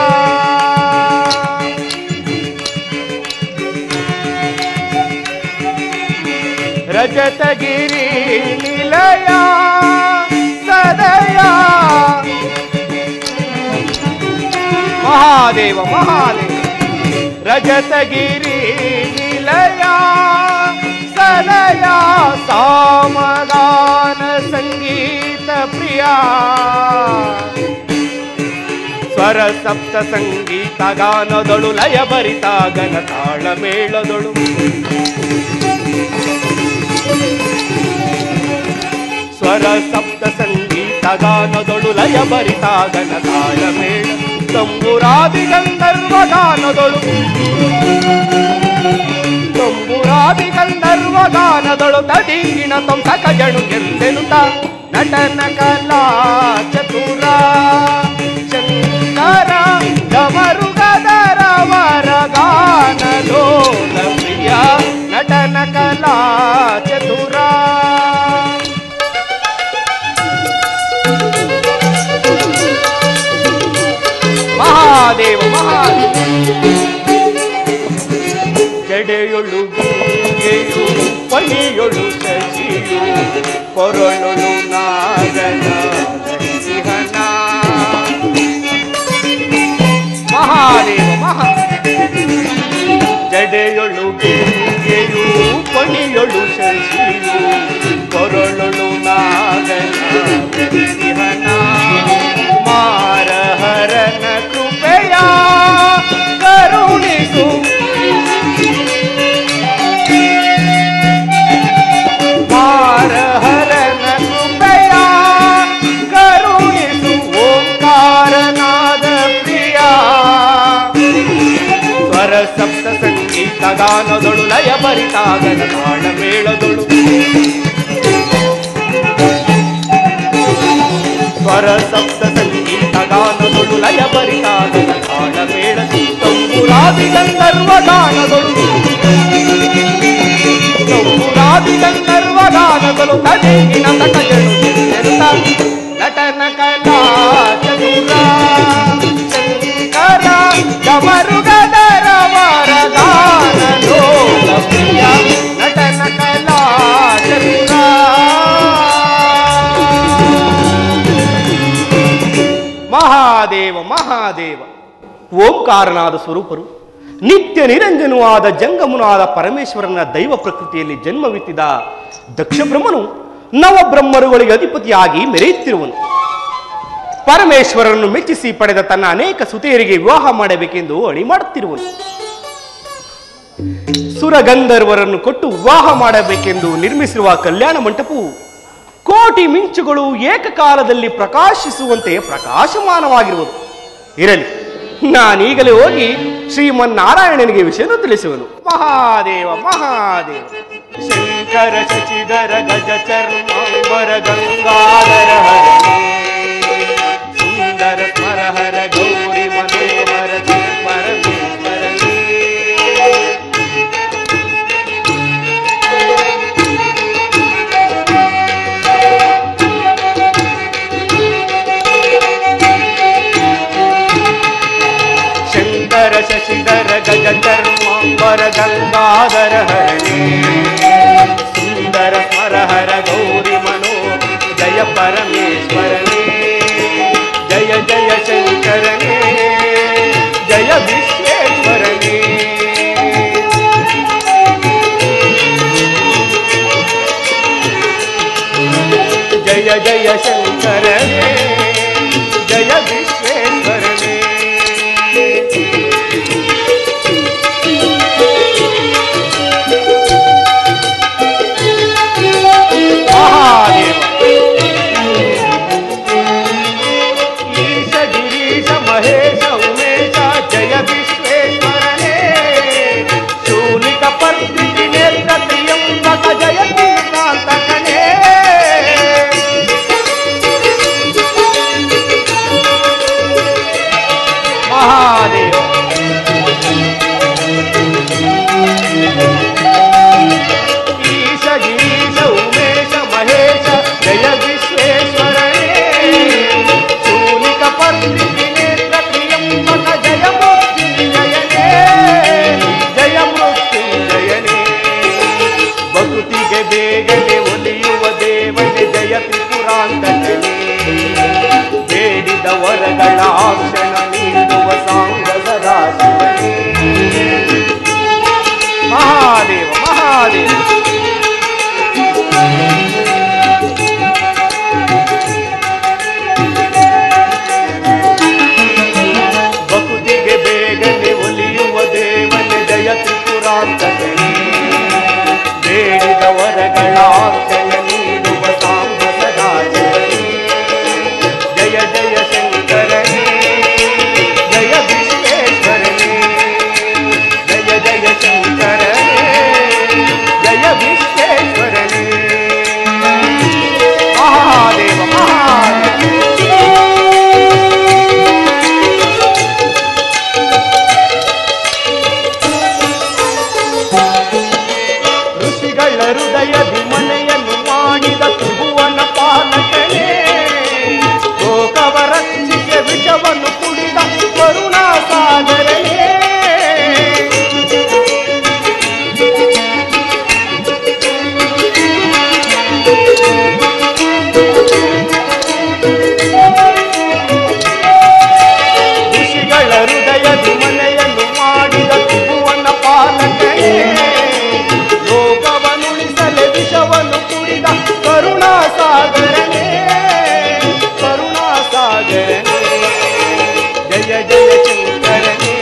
ರಜತಗಿರಿ ನಿಲಯ ಸದಯ. ಮಹಾದೇವ ಮಹಾದೇವ ರಜತಗಿರಿ ನಿಲಯ ಸದಯ ಸಾಮಗಾನ ಸಂಗೀತ ಪ್ರಿಯ. ಸ್ವರ ಸಪ್ತ ಸಂಗೀತ ಗಾನದೊಳು ಲಯ ಭರಿತ ಗನ ತಾಳ ಮೇಳದೊಳು ಸ್ವರ ಸಪ್ತ ಸಂಗೀತ ಗಾನದೊಳು ಲಯ ಬರಿತಾಗನ ತಾಳಮೇಳ ತಂಬುರಾದಿ ಗಂಧರ್ವ ಗಾನದೊಳು ತದಿಂಗಿಣ ತೊಂಕ ಜಣು ಗೆಲ್ಲೆನುತ ನಟನ ಕಲಾ ಚತುರ ಶಂಕರ ಗಮರುಗದರವರ ಗಾನಲೋಲ ಪ್ರಿಯ ನಟನ ಕಲಾ ಚತುರ ಮಹಾದೇವ ಜಡೆಯೊಳು ಗಂಗೆಯು ಪಣಿಯೊಳು ಶಶಿಯು ಕೊರಳೊಳು ನಾಗನ ಸಿಂಹನ ಮಹಾದೇವ ಜಡೆಯೊಳು ಗಂಗೆಯು ಪಣಿಯೊಳು ಶಶಿಯು ಕೊರಳೊಳು ನಾಗನ ಸಿಂಹನ ಮಾರಹರನ ಕೃಪೆಯ ಕರುಣಿಸು ಮಾರಹರನ ಕೃಪೆಯ ಕರುಣಿಸು ಓಂಕಾರನಾದ ಪ್ರಿಯ ಸ್ವರ ಸಪ್ತ ಸಂಗೀತ ಗಾನದೊಳು ಲಯ ಬರಿತಾಗನ ತಾಳ ಮೇಳದೊಳು ಸ್ವರ ಸಪ್ತ ಸಂಗೀತ ಗಾನದೊಳು ಲಯ ಬರಿತಾಗನ ತಾಳ ಮೇಳ ತಂಬುರಾದಿ ಗಂಧರ್ವ ಗಾನದೊಳು ತಂಬುರಾದಿ ಗಂಧರ್ವ ಗಾನದೊಳು ತಡೆಗಿನ ತಟಜನು ನಟನ ಕಲಾ ಚತುರ ಶಂಕರ ಗಮರುಗದರವರ ಗಾನಲೋಲ ಪ್ರಿಯ ನಟನ ಕಲಾ ಚತುರ ಮಹಾದೇವ ಮಹಾದೇವ ಓಂಕಾರನಾದ ಸ್ವರೂಪರು ನಿತ್ಯ ನಿರಂಜನವಾದ ಜಂಗಮನಾದ ಪರಮೇಶ್ವರನ ದೈವ ಪ್ರಕೃತಿಯಲ್ಲಿ ಜನ್ಮವಿತ್ತಿದ ದಕ್ಷ ಬ್ರಹ್ಮನು ನವಬ್ರಹ್ಮರುಗಳಿಗೆ ಅಧಿಪತಿಯಾಗಿ ಮೆರೆಯುತ್ತಿರುವನು. ಪರಮೇಶ್ವರನನ್ನು ಮೆಚ್ಚಿಸಿ ಪಡೆದ ತನ್ನ ಅನೇಕ ಸುತೆಯರಿಗೆ ವಿವಾಹ ಮಾಡಬೇಕೆಂದು ಅಣಿ ಮಾಡುತ್ತಿರುವನು. ಸುರಗಂಧರ್ವರನ್ನು ಕೊಟ್ಟು ವಿವಾಹ ಮಾಡಬೇಕೆಂದು ನಿರ್ಮಿಸಿರುವ ಕಲ್ಯಾಣ ಮಂಟಪವು ಕೋಟಿ ಮಿಂಚುಗಳು ಏಕಕಾಲದಲ್ಲಿ ಪ್ರಕಾಶಿಸುವಂತೆ ಪ್ರಕಾಶಮಾನವಾಗಿರುವುದು. ಇರಲಿ, ನಾನೀಗಲೇ ಹೋಗಿ ಶ್ರೀಮನ್ನಾರಾಯಣನಿಗೆ ವಿಷಯವನ್ನು ತಿಳಿಸುವನು. ಮಹಾದೇವ ಮಹಾದೇವ ಶಂಕರ ಶಶಿಧರ ಗಜ ಚರ್ಮಾಂಬರ ಗಂಗಾಧರ ಸುಂದರ ಸ್ಮರಹರ ಗೌರಿ ಮನೋಹರ ಪರಮೇಶ್ವರನೇ ಶಂಕರ ಶಶಿಧರ ಗಜ ಚರ್ಮಾಂಬರ ಗಂಗಾಧರ ಹರಣೆ ಸುಂದರ ಸ್ಮರಹರ ಗೌರಿ ಮನೋ ಜಯ ಪರಮೇಶ್ವರನೇ ಜಯ ಜಯ ಶಂಕರನೇ ಜಯ ವಿಶ್ವೇಶ್ವರನೇ ಜಯ ಜಯ ಶಂಕರನೇ ಜಯ ವಿಶ್ವೇಶ್ವರನೇ ಈಶ ಗಿರೀಶ ಮಹೇಶ ಉಮೇಶ ಜಯ ವಿಶ್ವೇಶ್ವರನೇ ಶೂಲಿಕ ಪರ್ದಿತಿ ನೇತ್ರ ತ್ರಿಯಂಬಕ ಜಯ ತೀರ್ಥಾಂತಕನೇ ಋಷಿಗಳ ಹೃದಯದಿ ಮನೆಯನ್ನು ಮಾಡಿದ ತ್ರಿಭುವನ ಪಾಲಕನೇ, ಲೋಕವ ರಕ್ಷಿಗೆ ವಿಷವನ್ನು ಕುಡಿದ ಕರುಣಾ ಸಾಗರನೇ. ಋಷಿಗಳ ಹೃದಯದಿ ಮನೆಯನ್ನು ಮಾಡಿದ ತ್ರಿಭುವನ ಪಾಲಕನೇ, ಲೋಕವನ್ನುಳಿಸಲೆ ವಿಷವನ್ನು ಕುಡಿದ ಕರುಣಾ ಸಾಗರನೇ, ಕರುಣಾ ಸಾಗರನೇ. ಜಯ ಜಯ ಶಂಕರನೇ,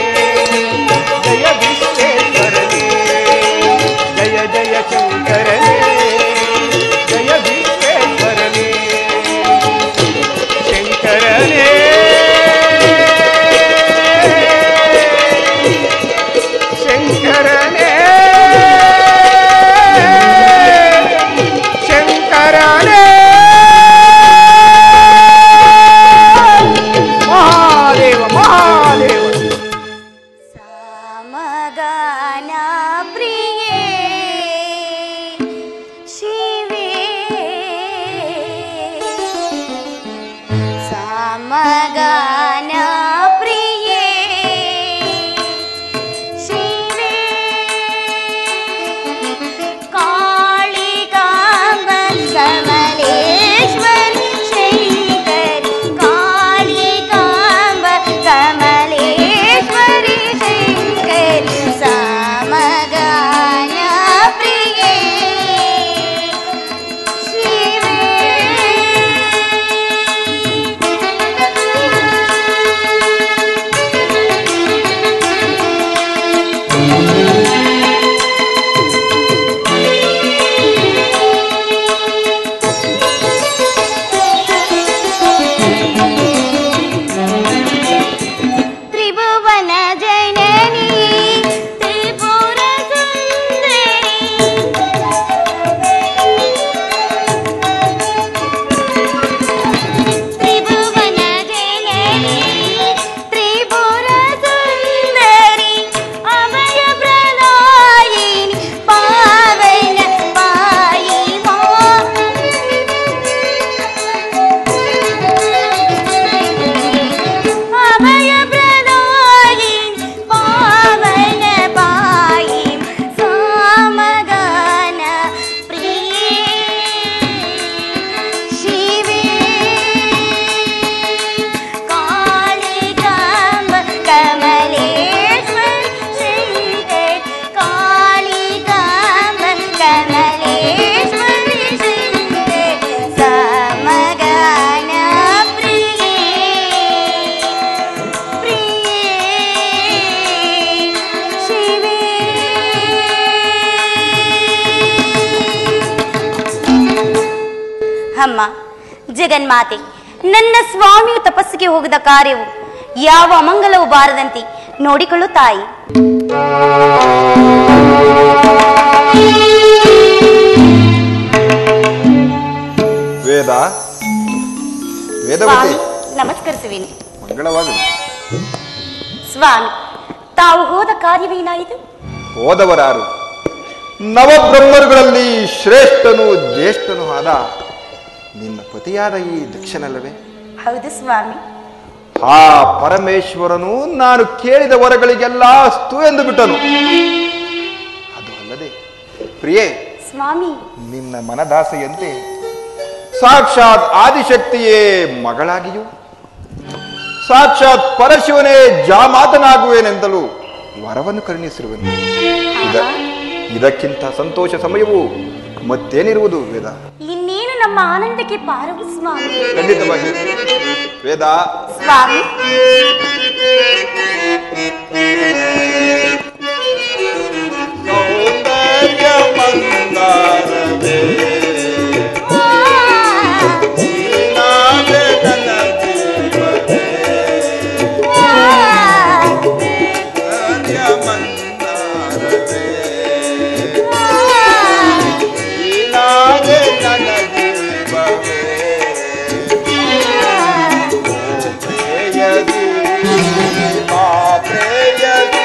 ಜಯ ವಿಶ್ವೇಶ್ವರನೇ, ಜಯ ಜಯ ಶಂಕರನೇ, ಜಯ ವಿಶ್ವೇಶ್ವರನೇ. ಶಂಕರನೇ ಶಂಕರನೇ ಶಂಕರನೇ ಮಹಾದೇವ ಮಹಾದೇವ. ಸಮಗಾನ ಪ್ರಿಯೇ ಶಿವೇ, ಸಮಗಾನ ಪ್ರಿಯೇ ಶಿವೇ, ಕಾಳಿಕಾಂಬ ಕಮಲೇಶ್ವರಿ ಶಂಕರಿ, ಕಾಳಿಕಾಂಬ ಕಮಲೇಶ್ವರಿ ಶಂಕರಿ, ಸಮಗಾನ ಪ್ರಿಯೇ ಶಿವೇ. ತ್ರಿಭುವನ ಜನನಿ ತ್ರಿಪುರ ಸುಂದರಿ, ತ್ರಿಭುವನ ಜನನಿ ತ್ರಿಪುರ ಸುಂದರಿ, ಅಭಯ ಪ್ರದಾಯಿನಿ ಪಾವನ ಪಾಯಿ ಮಾ, ಅಭಯ ಪ್ರದಾಯಿನಿ ಪಾವನ ಪಾಯಿ ಸಮಗಾನ ಪ್ರಿಯೇ ಶಿವೇ, ಕಾಳಿಕಾಂಬ ಕಮಲೇಶ್ವರಿ ಶಂಕರಿ, ಕಾಳಿಕಾಂಬ ಕಮಲೇಶ್ವರಿ ಶಂಕರಿ, ಸಮಗಾನ ಪ್ರಿಯೇ ಪ್ರಿಯೇ ಶಿವೇ. ಅಮ್ಮ ಜಗನ್ಮಾತೆ, ನನ್ನ ಸ್ವಾಮಿಯು ತಪಸ್ಸಿಗೆ ಹೋಗದ ಕಾರ್ಯವು ಯಾವ ಅಮಂಗಲವೂ ಬಾರದಂತೆ ನೋಡಿಕೊಳ್ಳು ತಾಯಿ. ವೇದ ವೇದವತಿ, ಸ್ವಾಮಿ ನಮಸ್ಕರಿಸುವೇನೆ. ಮಂಗಳವಾಗಲಿ. ಸ್ವಾಮಿ, ತಾವು ಹೋದ ಕಾರ್ಯವೇನಾಯಿತು? ಹೋದವರಾರು? ನವಬ್ರಹ್ಮರುಗಳಲ್ಲಿ ಶ್ರೇಷ್ಠನು ಜ್ಯೇಷ್ಠನು ಆದ ನಿನ್ನ ಪತಿಯಾದ ಈ ದಕ್ಷನಲ್ಲವೇ? ಹೌದು ಸ್ವಾಮಿ. ಆ ಪರಮೇಶ್ವರನು ನಾನು ಕೇಳಿದ ವರಗಳಿಗೆಲ್ಲ ಅಸ್ತು ಎಂದು ಬಿಟ್ಟನು. ಅದು ಅಲ್ಲದೆ ಪ್ರಿಯೇ, ಸ್ವಾಮಿ, ನಿನ್ನ ಮನದಾಸೆಯಂತೆ ಸಾಕ್ಷಾತ್ ಆದಿಶಕ್ತಿಯೇ ಮಗಳಾಗಿಯೂ ಸಾಕ್ಷಾತ್ ಪರಶಿವನೇ ಜಾಮಾತನಾಗುವೇನೆಂದಲೂ ವರವನ್ನು ಕರುಣಿಸಿರುವನು. ಇದಕ್ಕಿಂತ ಸಂತೋಷ ಸಮಯವು ಮತ್ತೇನಿರುವುದು ವೇದ? ಇನ್ನೇನು ನಮ್ಮ ಆನಂದಕ್ಕೆ ಪಾರವು ಸ್ವಾಮಿ. ಖಂಡಿತವಾಗಿ ವೇದ. ಸ್ವಾಮಿ, ಸೌಂದರ್ಯ ಮಂದಾರವೇ ನೀನಾದೆ ನನ್ನ ಜೀವವೇ. ಸೌಂದರ್ಯ ಮಂದಾರವೇ ನೀನಾದೆ ನನ್ನ ಜೀವವೇ. ಪ್ರೇಯಸಿ ಮಾ ಪ್ರೇಯಸಿ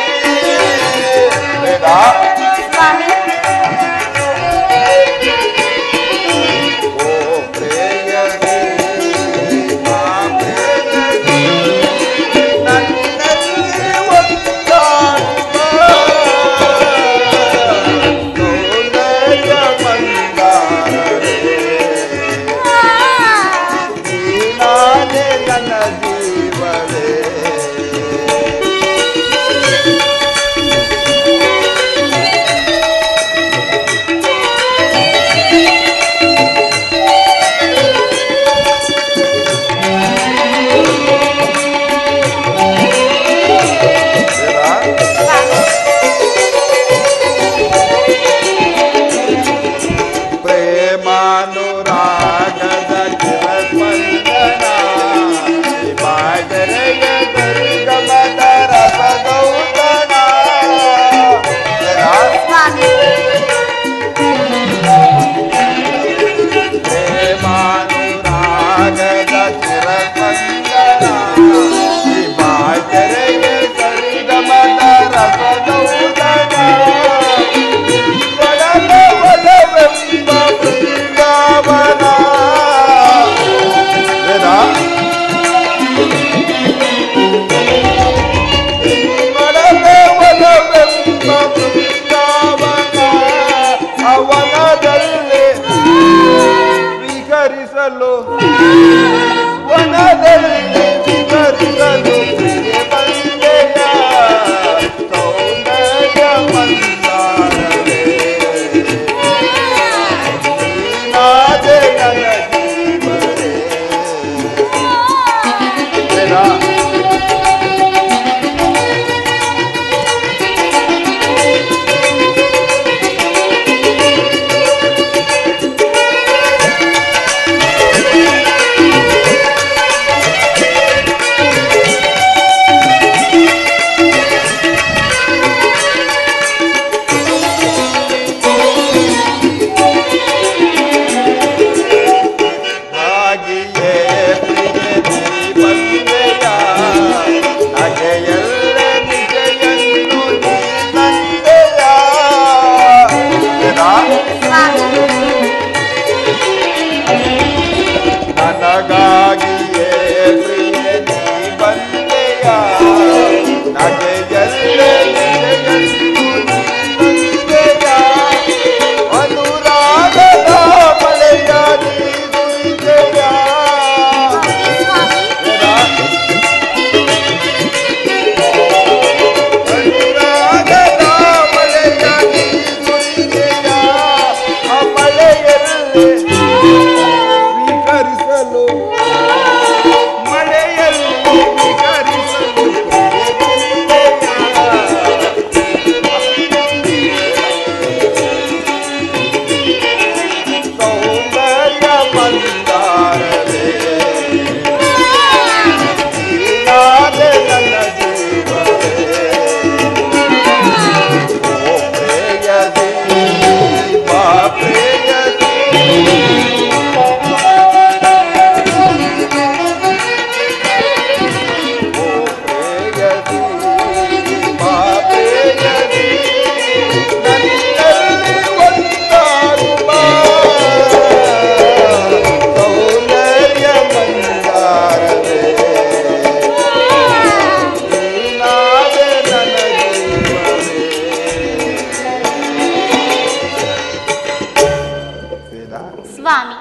ಸ್ವಾಮಿ.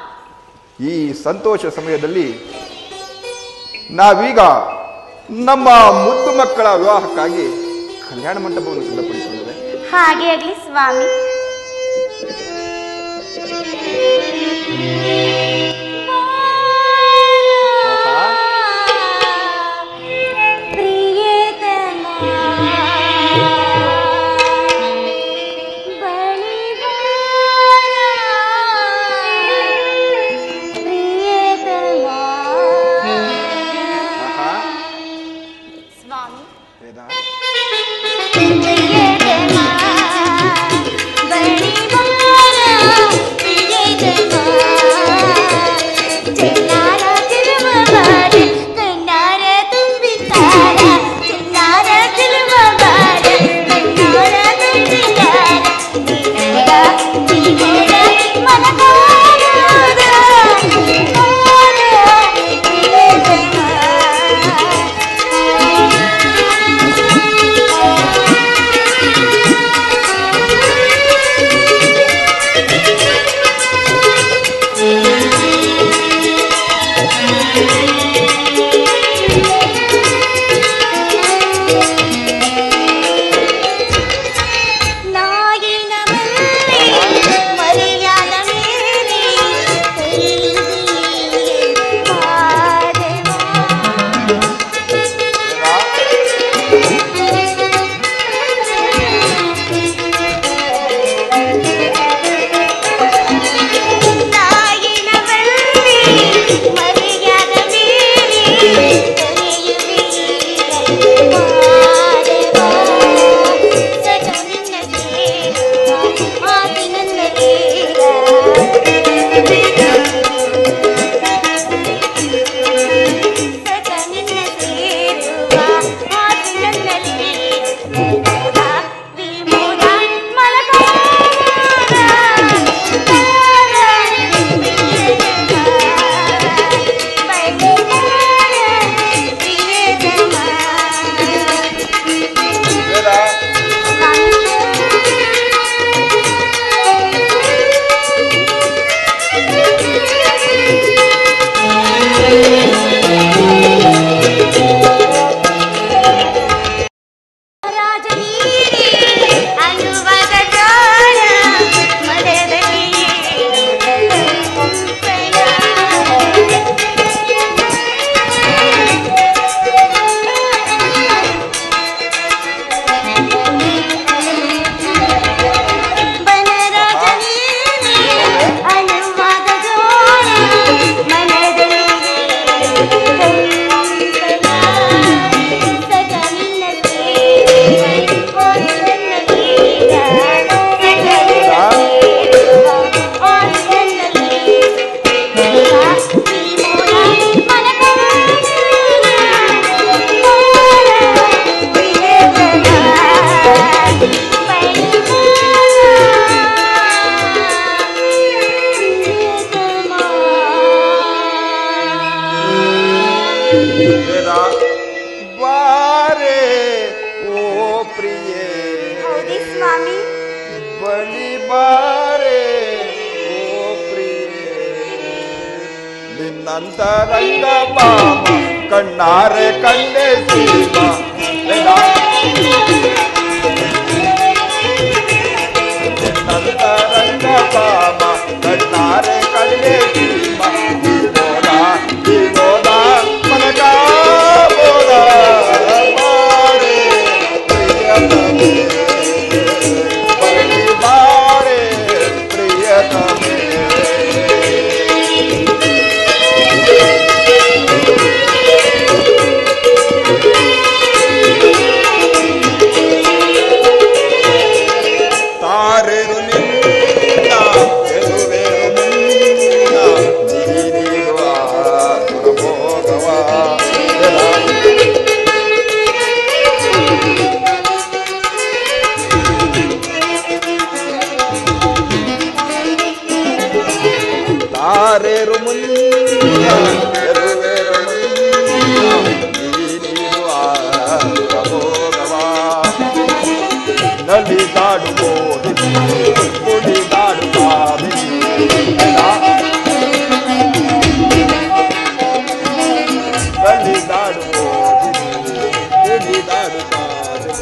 ಈ ಸಂತೋಷ ಸಮಯದಲ್ಲಿ ನಾವೀಗ ನಮ್ಮ ಮುದ್ದು ಮಕ್ಕಳ ವಿವಾಹಕ್ಕಾಗಿ ಕಲ್ಯಾಣ ಮಂಟಪವನ್ನು ಸಿದ್ಧಪಡಿಸಿದ್ದೇವೆ. ಹಾಗೆ ಆಗಲಿ ಸ್ವಾಮಿ. ನಿನ್ನಂತರಂಗ ಪಾಮ ಕಣ್ಣಾರೆ ಕಂಡೆ ಸೀಮ ನಿನ್ನಂತರಂಗ ಪಾಮ ಕಣ್ಣಾರೆ ಕಂಡೆ ಸೀಮ ವಿನೋದ ವಿನೋದ ಮನಕ ಬೋಧ ಬಾರೆ ಪ್ರಿಯತಮೆ ಬಲಿ ಬಾರೆ ಪ್ರಿಯತಮೆ ತಾರೇರು ಮುನ್ನ ಎರುವೇರು ಮುನ್ನ ನಲಿದಾಡು ಗೋಡಿ ಕುಡಿದಾಡು ಕಾವಿ ಬಲಿದಾಡುವ ಕುಣಿದಾಡುತ್ತಾರೆ